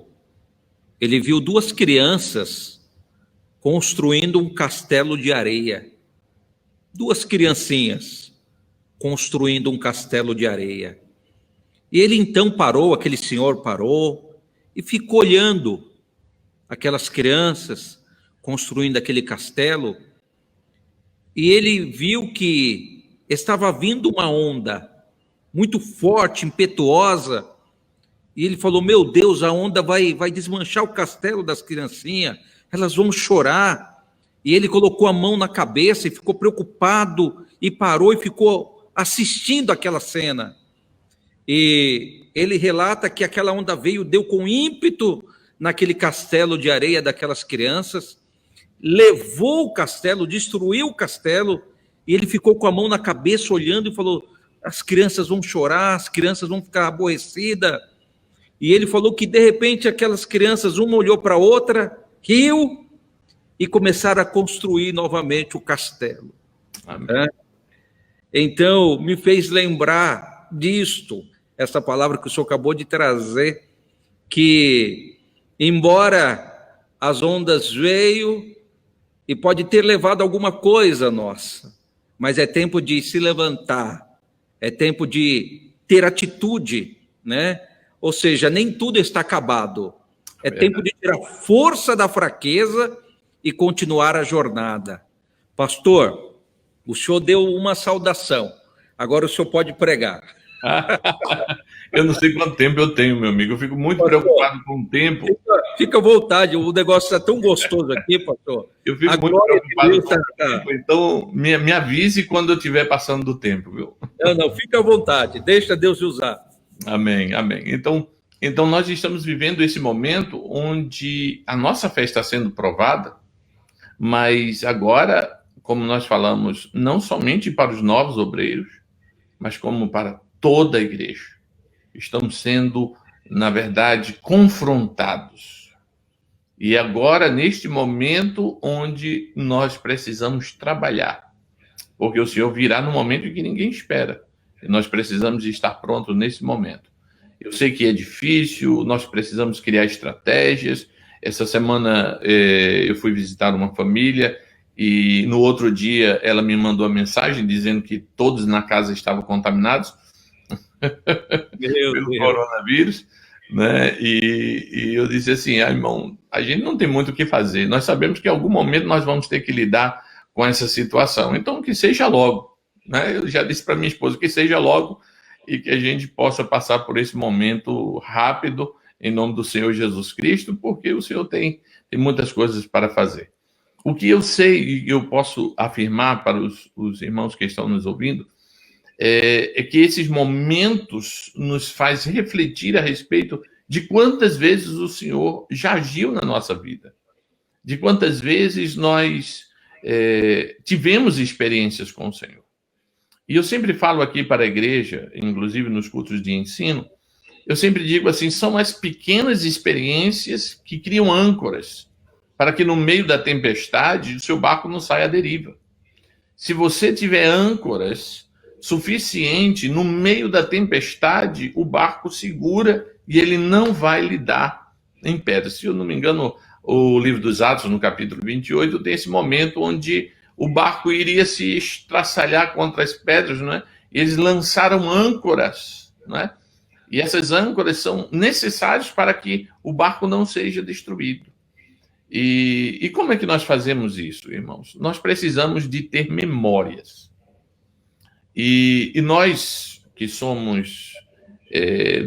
ele viu duas crianças construindo um castelo de areia. Duas criancinhas construindo um castelo de areia. E ele então parou, aquele senhor parou e ficou olhando aquelas crianças construindo aquele castelo. E ele viu que estava vindo uma onda muito forte, impetuosa. E ele falou, meu Deus, a onda vai desmanchar o castelo das criancinhas, elas vão chorar. E ele colocou a mão na cabeça e ficou preocupado, e parou e ficou assistindo aquela cena. E ele relata que aquela onda veio, deu com ímpeto naquele castelo de areia daquelas crianças, levou o castelo, destruiu o castelo, e ele ficou com a mão na cabeça olhando e falou: as crianças vão chorar, as crianças vão ficar aborrecidas. E ele falou que de repente aquelas crianças, uma olhou para a outra, riu e começaram a construir novamente o castelo. Amém. Então, me fez lembrar disto, essa palavra que o senhor acabou de trazer, que embora as ondas veio e pode ter levado alguma coisa nossa, mas é tempo de se levantar, é tempo de ter atitude, né? Ou seja, nem tudo está acabado. É tempo de tirar força da fraqueza e continuar a jornada. Pastor, o senhor deu uma saudação, agora o senhor pode pregar. Eu não sei quanto tempo eu tenho, meu amigo. Eu fico muito preocupado com o tempo. Fica à vontade, o negócio está tão gostoso aqui, pastor. Eu fico muito preocupado com o tempo, então me avise quando eu estiver passando do tempo, viu? Não, fica à vontade, deixa Deus usar. Amém, amém. Então nós estamos vivendo esse momento onde a nossa fé está sendo provada, mas agora, como nós falamos, não somente para os novos obreiros, mas como para toda a igreja. Estamos sendo, na verdade, confrontados. E agora, neste momento onde nós precisamos trabalhar, porque o Senhor virá no momento em que ninguém espera. E nós precisamos estar prontos nesse momento. Eu sei que é difícil, nós precisamos criar estratégias. Essa semana eu fui visitar uma família e no outro dia ela me mandou uma mensagem dizendo que todos na casa estavam contaminados pelo coronavírus, né? E eu disse assim: irmão, a gente não tem muito o que fazer. Nós sabemos que em algum momento nós vamos ter que lidar com essa situação. Então, que seja logo, né? Eu já disse para minha esposa que seja logo e que a gente possa passar por esse momento rápido, em nome do Senhor Jesus Cristo, porque o Senhor tem muitas coisas para fazer. O que eu sei e eu posso afirmar para os irmãos que estão nos ouvindo é que esses momentos nos faz refletir a respeito de quantas vezes o Senhor já agiu na nossa vida, de quantas vezes nós tivemos experiências com o Senhor. E eu sempre falo aqui para a igreja, inclusive nos cultos de ensino, eu sempre digo assim, são as pequenas experiências que criam âncoras para que no meio da tempestade o seu barco não saia à deriva. Se você tiver âncoras suficiente no meio da tempestade, o barco segura e ele não vai lhe dar em pedra. Se eu não me engano, o livro dos Atos, no capítulo 28, tem esse momento onde o barco iria se estraçalhar contra as pedras, né? Eles lançaram âncoras, né? E essas âncoras são necessárias para que o barco não seja destruído. E como é que nós fazemos isso, irmãos? Nós precisamos de ter memórias. E nós que somos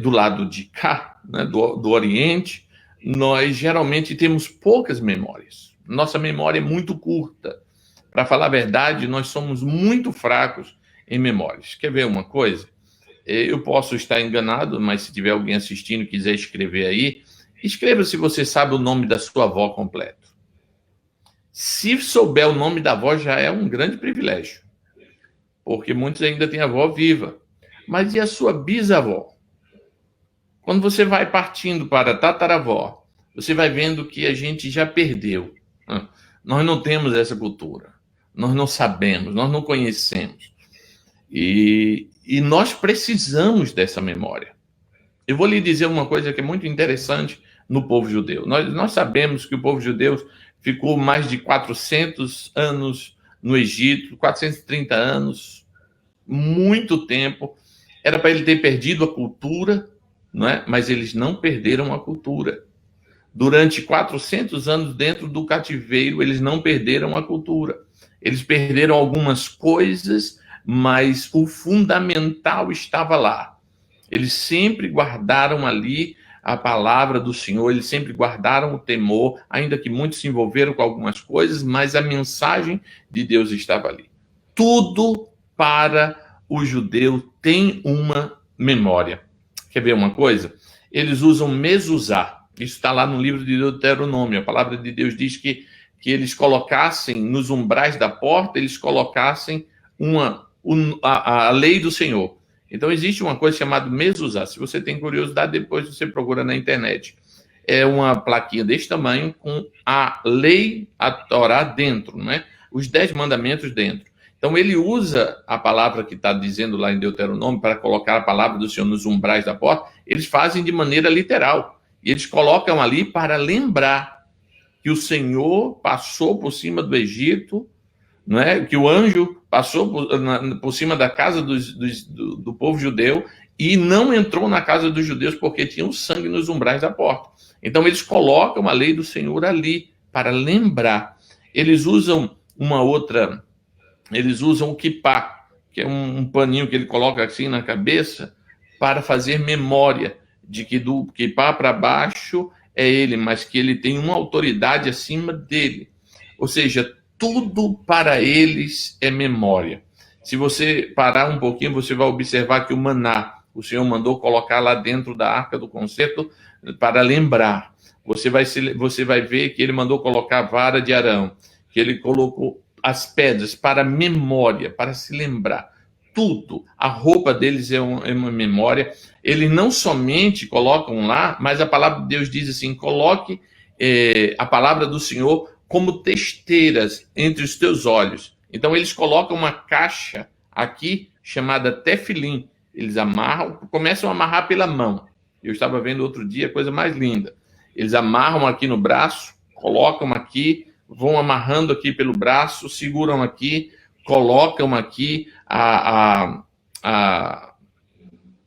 do lado de cá, né, do Oriente, nós geralmente temos poucas memórias. Nossa memória é muito curta. Para falar a verdade, nós somos muito fracos em memórias. Quer ver uma coisa? Eu posso estar enganado, mas se tiver alguém assistindo e quiser escrever aí, escreva se você sabe o nome da sua avó completo. Se souber o nome da avó, já é um grande privilégio, porque muitos ainda têm avó viva. Mas e a sua bisavó? Quando você vai partindo para a tataravó, você vai vendo que a gente já perdeu. Nós não temos essa cultura. Nós não sabemos, nós não conhecemos. E nós precisamos dessa memória. Eu vou lhe dizer uma coisa que é muito interessante no povo judeu. Nós sabemos que o povo judeu ficou mais de 400 anos no Egito, 430 anos, muito tempo. Era para ele ter perdido a cultura, não é? Mas eles não perderam a cultura. Durante 400 anos dentro do cativeiro, eles não perderam a cultura. Eles perderam algumas coisas, mas o fundamental estava lá. Eles sempre guardaram ali a palavra do Senhor, eles sempre guardaram o temor, ainda que muitos se envolveram com algumas coisas, mas a mensagem de Deus estava ali. Tudo para o judeu tem uma memória. Quer ver uma coisa? Eles usam mezuzá. Isso está lá no livro de Deuteronômio. A palavra de Deus diz que eles colocassem nos umbrais da porta, eles colocassem a lei do Senhor. Então, existe uma coisa chamada mezuzá. Se você tem curiosidade, depois você procura na internet. É uma plaquinha desse tamanho com a lei, a Torá dentro, né? Os 10 mandamentos dentro. Então, ele usa a palavra que está dizendo lá em Deuteronômio para colocar a palavra do Senhor nos umbrais da porta. Eles fazem de maneira literal. E eles colocam ali para lembrar que o Senhor passou por cima do Egito, não é? Que o anjo passou por cima da casa do povo judeu e não entrou na casa dos judeus porque tinha o sangue nos umbrais da porta. Então, eles colocam a lei do Senhor ali para lembrar. Eles usam eles usam o kippá, que é um paninho que ele coloca assim na cabeça para fazer memória de que do kippá para baixo é ele, mas que ele tem uma autoridade acima dele. Ou seja, tudo para eles é memória. Se você parar um pouquinho, você vai observar que o maná, o Senhor mandou colocar lá dentro da Arca do Concerto para lembrar. Você vai ver que ele mandou colocar a vara de Arão, que ele colocou as pedras para memória, para se lembrar. Tudo. A roupa deles é uma memória. Eles não somente colocam lá, mas a palavra de Deus diz assim, coloque a palavra do Senhor como testeiras entre os teus olhos. Então, eles colocam uma caixa aqui chamada tefilim. Eles amarram, começam a amarrar pela mão. Eu estava vendo outro dia, coisa mais linda. Eles amarram aqui no braço, colocam aqui, vão amarrando aqui pelo braço, seguram aqui, colocam aqui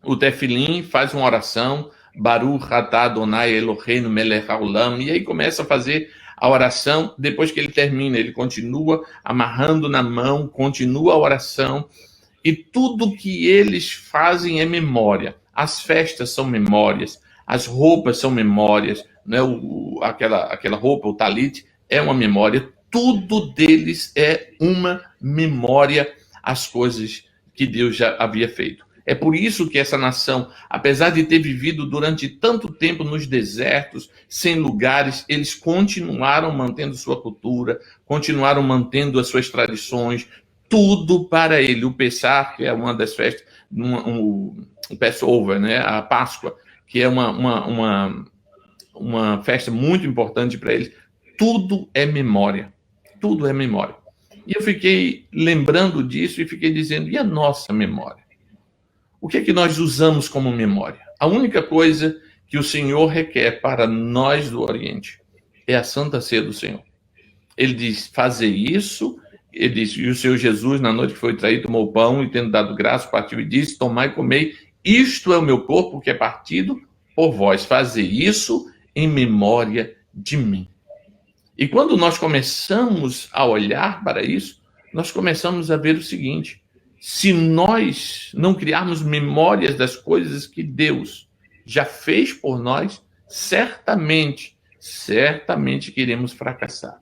o tefilim, faz uma oração, Baruch atah Adonai Eloheinu melech haolam, e aí começa a fazer a oração. Depois que ele termina, ele continua amarrando na mão, continua a oração, e tudo que eles fazem é memória. As festas são memórias, as roupas são memórias, né? Aquela roupa, o talit, é uma memória. Tudo deles é uma memória, as coisas que Deus já havia feito. É por isso que essa nação, apesar de ter vivido durante tanto tempo nos desertos, sem lugares, eles continuaram mantendo sua cultura, continuaram mantendo as suas tradições, tudo para ele. O Pessah, que é uma das festas, o Passover, né? A Páscoa, que é uma festa muito importante para eles. Tudo é memória. Tudo é memória. E eu fiquei lembrando disso e fiquei dizendo, e a nossa memória? O que é que nós usamos como memória? A única coisa que o Senhor requer para nós do Oriente é a Santa Ceia do Senhor. Ele diz, fazer isso. Ele diz, e o Senhor Jesus, na noite que foi traído, tomou o pão e, tendo dado graça, partiu e disse, tomai e comei, isto é o meu corpo que é partido por vós. Fazer isso em memória de mim. E quando nós começamos a olhar para isso, nós começamos a ver o seguinte, se nós não criarmos memórias das coisas que Deus já fez por nós, certamente que iremos fracassar.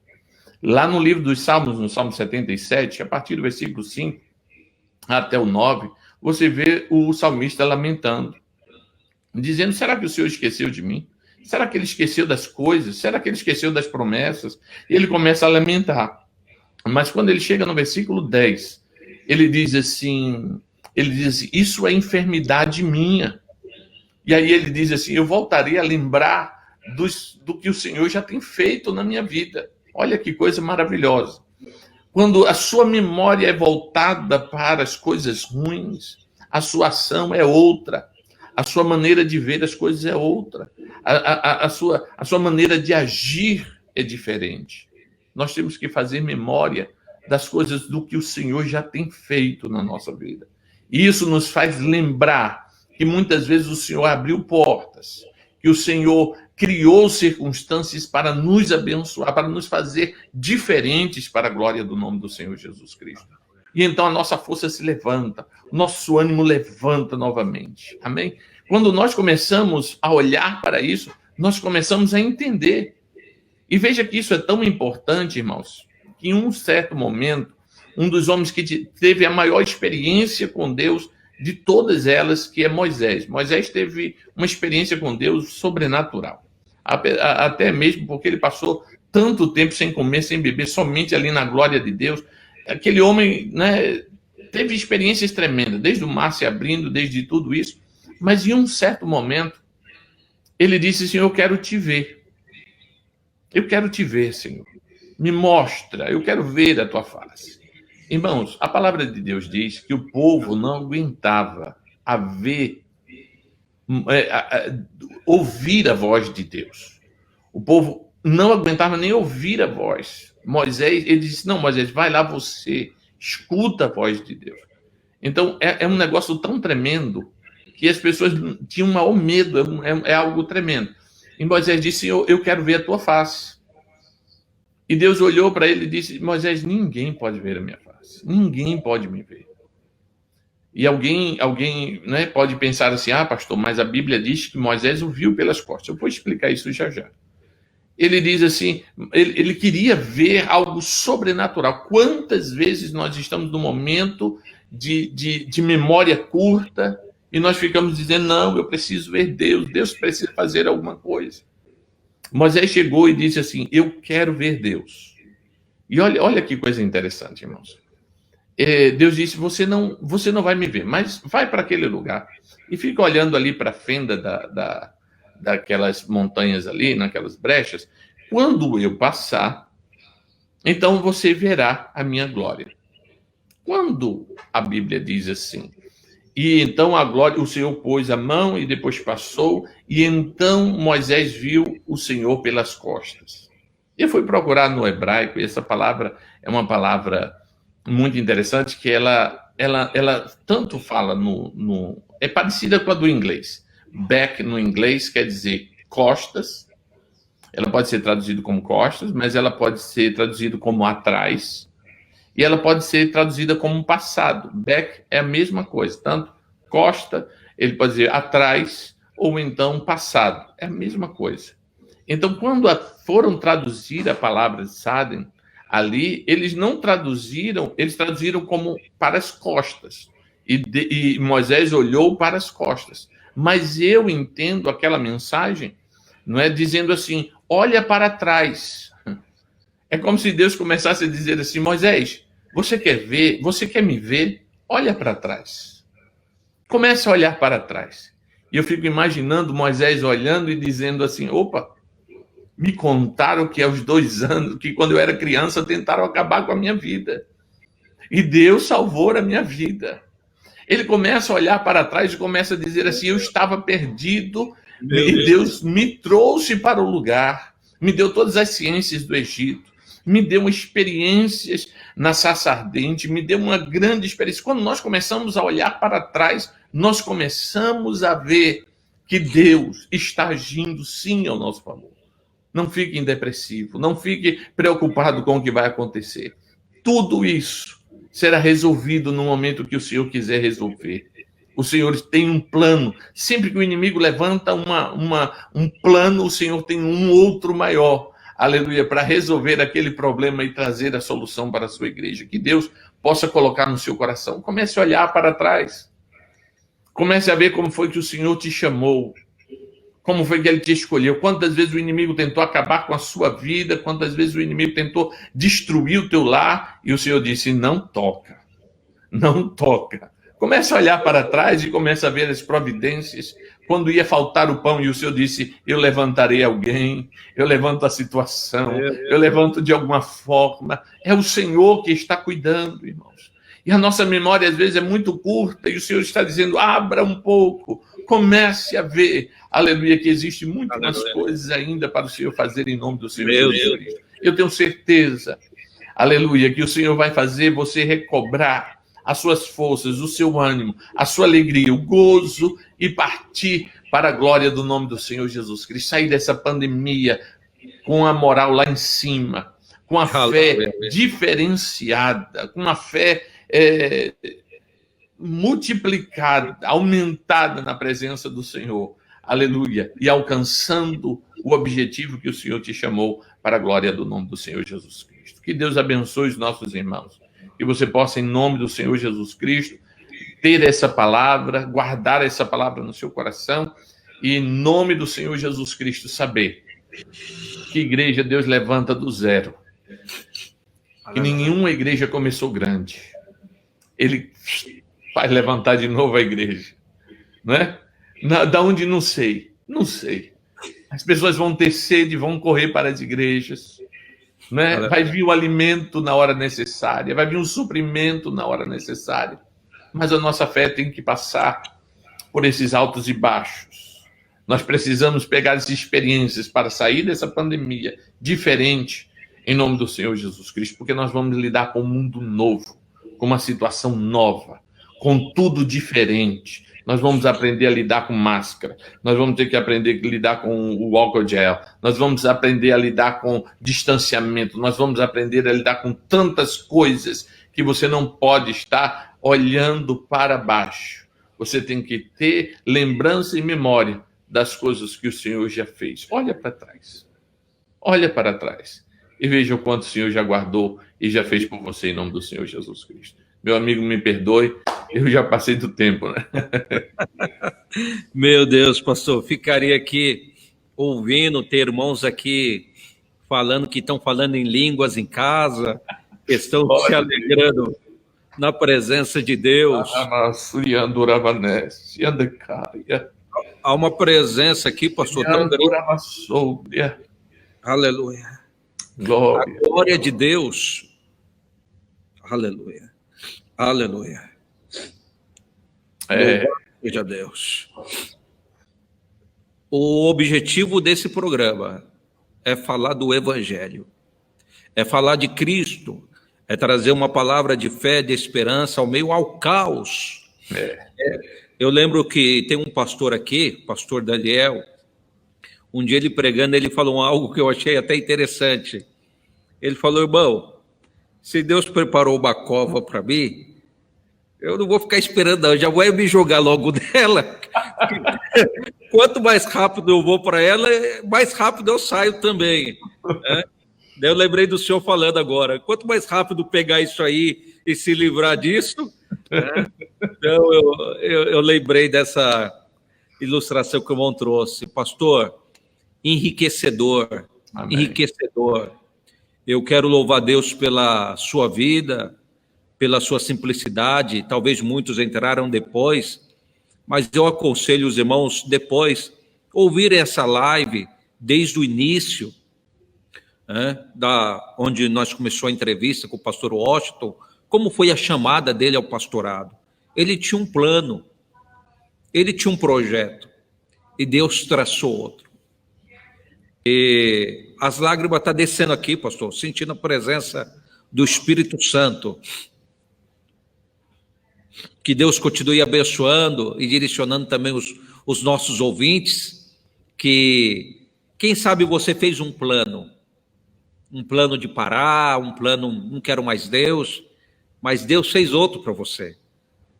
Lá no livro dos Salmos, no Salmo 77, a partir do versículo 5 até o 9, você vê o salmista lamentando, dizendo, será que o Senhor esqueceu de mim? Será que ele esqueceu das coisas? Será que ele esqueceu das promessas? E ele começa a lamentar. Mas quando ele chega no versículo 10, ele diz assim, isso é enfermidade minha. E aí ele diz assim, eu voltarei a lembrar do que o Senhor já tem feito na minha vida. Olha que coisa maravilhosa. Quando a sua memória é voltada para as coisas ruins, a sua ação é outra. A sua maneira de ver as coisas é outra. A sua maneira de agir é diferente. Nós temos que fazer memória das coisas do que o Senhor já tem feito na nossa vida. E isso nos faz lembrar que muitas vezes o Senhor abriu portas, que o Senhor criou circunstâncias para nos abençoar, para nos fazer diferentes para a glória do nome do Senhor Jesus Cristo. E então a nossa força se levanta, nosso ânimo levanta novamente. Amém? Quando nós começamos a olhar para isso, nós começamos a entender. E veja que isso é tão importante, irmãos, que em um certo momento, um dos homens que teve a maior experiência com Deus de todas elas, que é Moisés. Moisés teve uma experiência com Deus sobrenatural. até mesmo porque ele passou tanto tempo sem comer, sem beber, somente ali na glória de Deus. Aquele homem, né, teve experiências tremendas, desde o mar se abrindo, desde tudo isso, mas em um certo momento, ele disse: Senhor, eu quero te ver. Eu quero te ver, Senhor. Me mostra, eu quero ver a tua face. Irmãos, a palavra de Deus diz que o povo não aguentava ouvir a voz de Deus. O povo não aguentava nem ouvir a voz. Moisés, ele disse: não, Moisés, vai lá você, escuta a voz de Deus. Então, é um negócio tão tremendo que as pessoas tinham um maior medo, é algo tremendo. E Moisés disse: eu quero ver a tua face. E Deus olhou para ele e disse: Moisés, ninguém pode ver a minha face. Ninguém pode me ver. E alguém né, pode pensar assim: ah, pastor, mas a Bíblia diz que Moisés o viu pelas costas. Eu vou explicar isso já já. Ele diz assim, ele queria ver algo sobrenatural. Quantas vezes nós estamos no momento de memória curta e nós ficamos dizendo: não, eu preciso ver Deus, Deus precisa fazer alguma coisa. Moisés chegou e disse assim: eu quero ver Deus. E olha que coisa interessante, irmãos. Deus disse: você não vai me ver, mas vai para aquele lugar e fica olhando ali para a fenda daquelas montanhas ali, naquelas brechas. Quando eu passar, então você verá a minha glória. Quando a Bíblia diz assim: e então a glória, o Senhor pôs a mão e depois passou, e então Moisés viu o Senhor pelas costas. Eu fui procurar no hebraico, e essa palavra é uma palavra muito interessante, que ela tanto fala é parecida com a do inglês. Back no inglês quer dizer costas. Ela pode ser traduzida como costas, mas ela pode ser traduzida como atrás. E ela pode ser traduzida como passado. Back é a mesma coisa. Tanto costa, ele pode dizer atrás, ou então passado. É a mesma coisa. Então, quando foram traduzir a palavra sadem, ali, eles não traduziram, eles traduziram como para as costas. E Moisés olhou para as costas. Mas eu entendo aquela mensagem, não é dizendo assim: olha para trás. É como se Deus começasse a dizer assim: Moisés, você quer ver? Você quer me ver? Olha para trás. Comece a olhar para trás. E eu fico imaginando Moisés olhando e dizendo assim: opa, me contaram que aos 2 anos, que quando eu era criança, tentaram acabar com a minha vida. E Deus salvou a minha vida. Ele começa a olhar para trás e começa a dizer assim: eu estava perdido e Deus me trouxe para o lugar, me deu todas as ciências do Egito, me deu experiências na sarça ardente, me deu uma grande experiência. Quando nós começamos a olhar para trás, nós começamos a ver que Deus está agindo sim ao nosso favor. Não fique depressivo, não fique preocupado com o que vai acontecer. Tudo isso será resolvido no momento que o Senhor quiser resolver. O Senhor tem um plano. Sempre que o inimigo levanta um plano, o Senhor tem um outro maior, aleluia, para resolver aquele problema e trazer a solução para a sua igreja. Que Deus possa colocar no seu coração. Comece a olhar para trás. Comece a ver como foi que o Senhor te chamou. Como foi que ele te escolheu? Quantas vezes o inimigo tentou acabar com a sua vida? Quantas vezes o inimigo tentou destruir o teu lar? E o Senhor disse: não toca. Não toca. Comece a olhar para trás e comece a ver as providências. Quando ia faltar o pão e o Senhor disse: eu levantarei alguém, eu levanto a situação, eu levanto de alguma forma. É o Senhor que está cuidando, irmãos. E a nossa memória às vezes é muito curta e o Senhor está dizendo: abra um pouco, comece a ver, aleluia, que existe muito mais coisas ainda para o Senhor fazer em nome do Senhor Jesus Cristo. Eu tenho certeza, aleluia, que o Senhor vai fazer você recobrar as suas forças, o seu ânimo, a sua alegria, o gozo e partir para a glória do nome do Senhor Jesus Cristo. Sair dessa pandemia com a moral lá em cima, com a fé diferenciada, com uma fé multiplicada, aumentada na presença do Senhor. Aleluia. E alcançando o objetivo que o Senhor te chamou para a glória do nome do Senhor Jesus Cristo. Que Deus abençoe os nossos irmãos. Que você possa, em nome do Senhor Jesus Cristo, ter essa palavra, guardar essa palavra no seu coração e, em nome do Senhor Jesus Cristo, saber Que igreja Deus levanta do zero. Que nenhuma igreja começou grande. Ele faz levantar de novo a igreja. Não é? Da onde? Não sei. Não sei. As pessoas vão ter sede, vão correr para as igrejas. Né? Vai vir o alimento na hora necessária, vai vir um suprimento na hora necessária. Mas a nossa fé tem que passar por esses altos e baixos. Nós precisamos pegar essas experiências para sair dessa pandemia diferente, em nome do Senhor Jesus Cristo, porque nós vamos lidar com um mundo novo, com uma situação nova, com tudo diferente. Nós vamos aprender a lidar com máscara, nós vamos ter que aprender a lidar com o álcool gel, nós vamos aprender a lidar com distanciamento, nós vamos aprender a lidar com tantas coisas que você não pode estar olhando para baixo. Você tem que ter lembrança e memória das coisas que o Senhor já fez. Olha para trás. Olha para trás. E veja o quanto o Senhor já guardou e já fez por você em nome do Senhor Jesus Cristo. Meu amigo, me perdoe, eu já passei do tempo, né? Meu Deus, pastor, ficaria aqui ouvindo, ter irmãos aqui falando que estão falando em línguas em casa, estão se alegrando na presença de Deus. Há uma presença aqui, pastor, tão grande. Aleluia. Glória. A glória de Deus. Aleluia. Aleluia. Louvado seja Deus. O objetivo desse programa é falar do Evangelho, é falar de Cristo, é trazer uma palavra de fé, de esperança ao meio ao caos. Eu lembro que tem um pastor aqui, pastor Daniel, um dia ele pregando, ele falou algo que eu achei até interessante. Ele falou: irmão, se Deus preparou uma cova para mim, eu não vou ficar esperando, não. Eu já vou me jogar logo nela. Quanto mais rápido eu vou para ela, mais rápido eu saio também. Né? Eu lembrei do senhor falando agora. Quanto mais rápido pegar isso aí e se livrar disso. Né? Então, eu lembrei dessa ilustração que o irmão trouxe. Pastor, enriquecedor. Amém. Enriquecedor. Eu quero louvar Deus pela sua vida, pela sua simplicidade. Talvez muitos entraram depois, mas eu aconselho os irmãos depois ouvirem essa live desde o início, né, onde nós começou a entrevista com o pastor Washington, como foi a chamada dele ao pastorado. Ele tinha um plano, ele tinha um projeto, e Deus traçou outro. E as lágrimas estão descendo aqui, pastor, sentindo a presença do Espírito Santo. Que Deus continue abençoando e direcionando também os nossos ouvintes, que, quem sabe você fez um plano de parar, um plano, não quero mais Deus, mas Deus fez outro para você.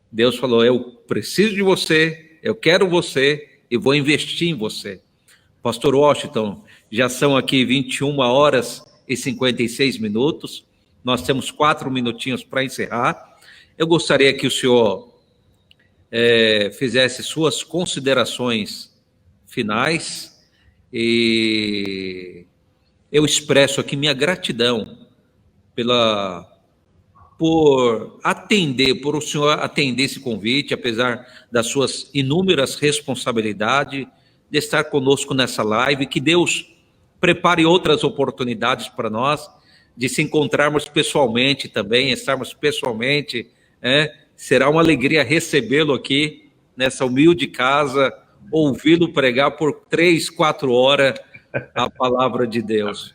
Deus falou: eu preciso de você, eu quero você e vou investir em você. Pastor Washington, já são aqui 21h56, nós temos 4 minutinhos para encerrar. Eu gostaria que o senhor fizesse suas considerações finais e eu expresso aqui minha gratidão por o senhor atender esse convite, apesar das suas inúmeras responsabilidades, de estar conosco nessa live, que Deus prepare outras oportunidades para nós, de se encontrarmos pessoalmente também, estarmos pessoalmente. Será uma alegria recebê-lo aqui nessa humilde casa, ouvi-lo pregar por 3, 4 horas a palavra de Deus.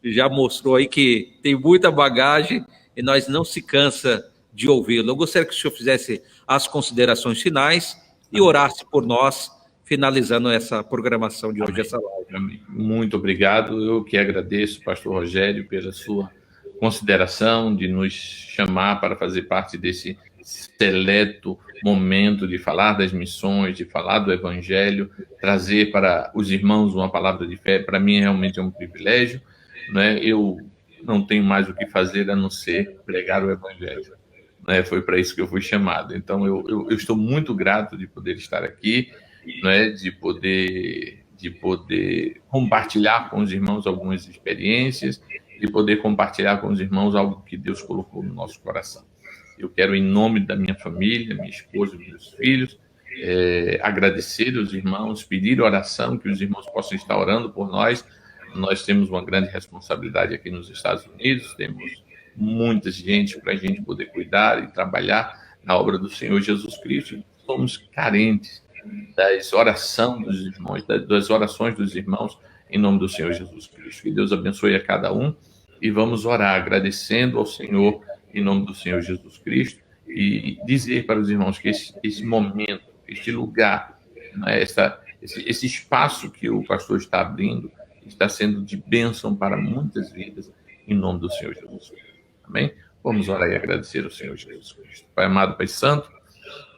Já mostrou aí que tem muita bagagem e nós não se cansa de ouvi-lo. Eu gostaria que o senhor fizesse as considerações finais e orasse por nós, finalizando essa programação de hoje, Amém. Essa live. Amém. Muito obrigado. Eu que agradeço, pastor Rogério, pela sua consideração de nos chamar para fazer parte desse seleto momento de falar das missões, de falar do Evangelho, trazer para os irmãos uma palavra de fé. Para mim, realmente é um privilégio, né? Eu não tenho mais o que fazer a não ser pregar o Evangelho, né? Foi para isso que eu fui chamado. Então, eu estou muito grato de poder estar aqui, né? De poder de poder compartilhar com os irmãos algumas experiências, de poder compartilhar com os irmãos algo que Deus colocou no nosso coração. Eu quero, em nome da minha família, minha esposa e meus filhos, agradecer aos irmãos, pedir oração, que os irmãos possam estar orando por nós. Nós temos uma grande responsabilidade aqui nos Estados Unidos, temos muita gente para a gente poder cuidar e trabalhar na obra do Senhor Jesus Cristo. Somos carentes das orações dos irmãos, das orações dos irmãos, em nome do Senhor Jesus Cristo. Que Deus abençoe a cada um, e vamos orar agradecendo ao Senhor em nome do Senhor Jesus Cristo, e dizer para os irmãos que esse momento, este lugar, né, esse espaço que o pastor está abrindo, está sendo de bênção para muitas vidas, em nome do Senhor Jesus Cristo. Amém? Vamos orar e agradecer ao Senhor Jesus Cristo. Pai amado, Pai santo,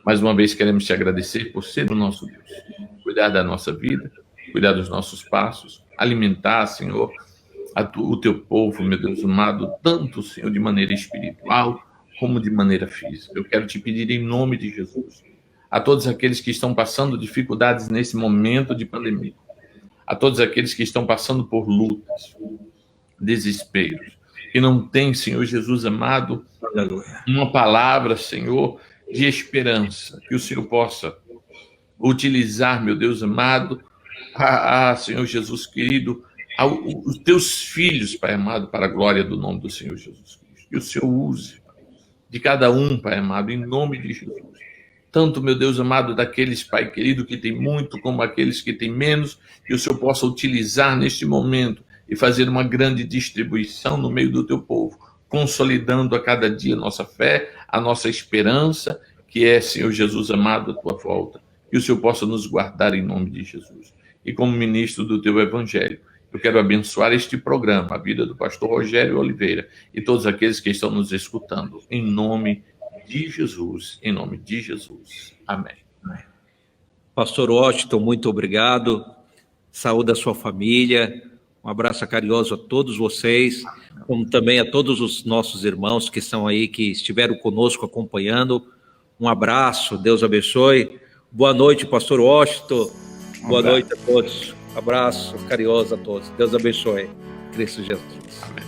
mais uma vez queremos te agradecer por ser o nosso Deus, cuidar da nossa vida, cuidar dos nossos passos, alimentar, Senhor, o teu povo, meu Deus amado, tanto, Senhor, de maneira espiritual como de maneira física. Eu quero te pedir em nome de Jesus, a todos aqueles que estão passando dificuldades nesse momento de pandemia, a todos aqueles que estão passando por lutas, desesperos, que não têm, Senhor Jesus amado, uma palavra, Senhor, de esperança, que o Senhor possa utilizar, meu Deus amado, Senhor Jesus querido, os teus filhos, Pai amado, para a glória do nome do Senhor Jesus Cristo. Que o Senhor use de cada um, Pai amado, em nome de Jesus. Tanto, meu Deus amado, daqueles, Pai querido, que tem muito, como aqueles que têm menos, que o Senhor possa utilizar neste momento e fazer uma grande distribuição no meio do teu povo, consolidando a cada dia a nossa fé, a nossa esperança, que é, Senhor Jesus amado, a tua volta. Que o Senhor possa nos guardar em nome de Jesus. E como ministro do teu evangelho, eu quero abençoar este programa, a vida do pastor Rogério Oliveira e todos aqueles que estão nos escutando, em nome de Jesus, em nome de Jesus. Amém. Pastor Washington, muito obrigado. Saúde a sua família. Um abraço carinhoso a todos vocês, como também a todos os nossos irmãos que estão aí, que estiveram conosco acompanhando. Um abraço, Deus abençoe. Boa noite, pastor Washington. Boa noite a todos. Abraço carinhoso a todos. Deus abençoe. Cristo Jesus. Amém.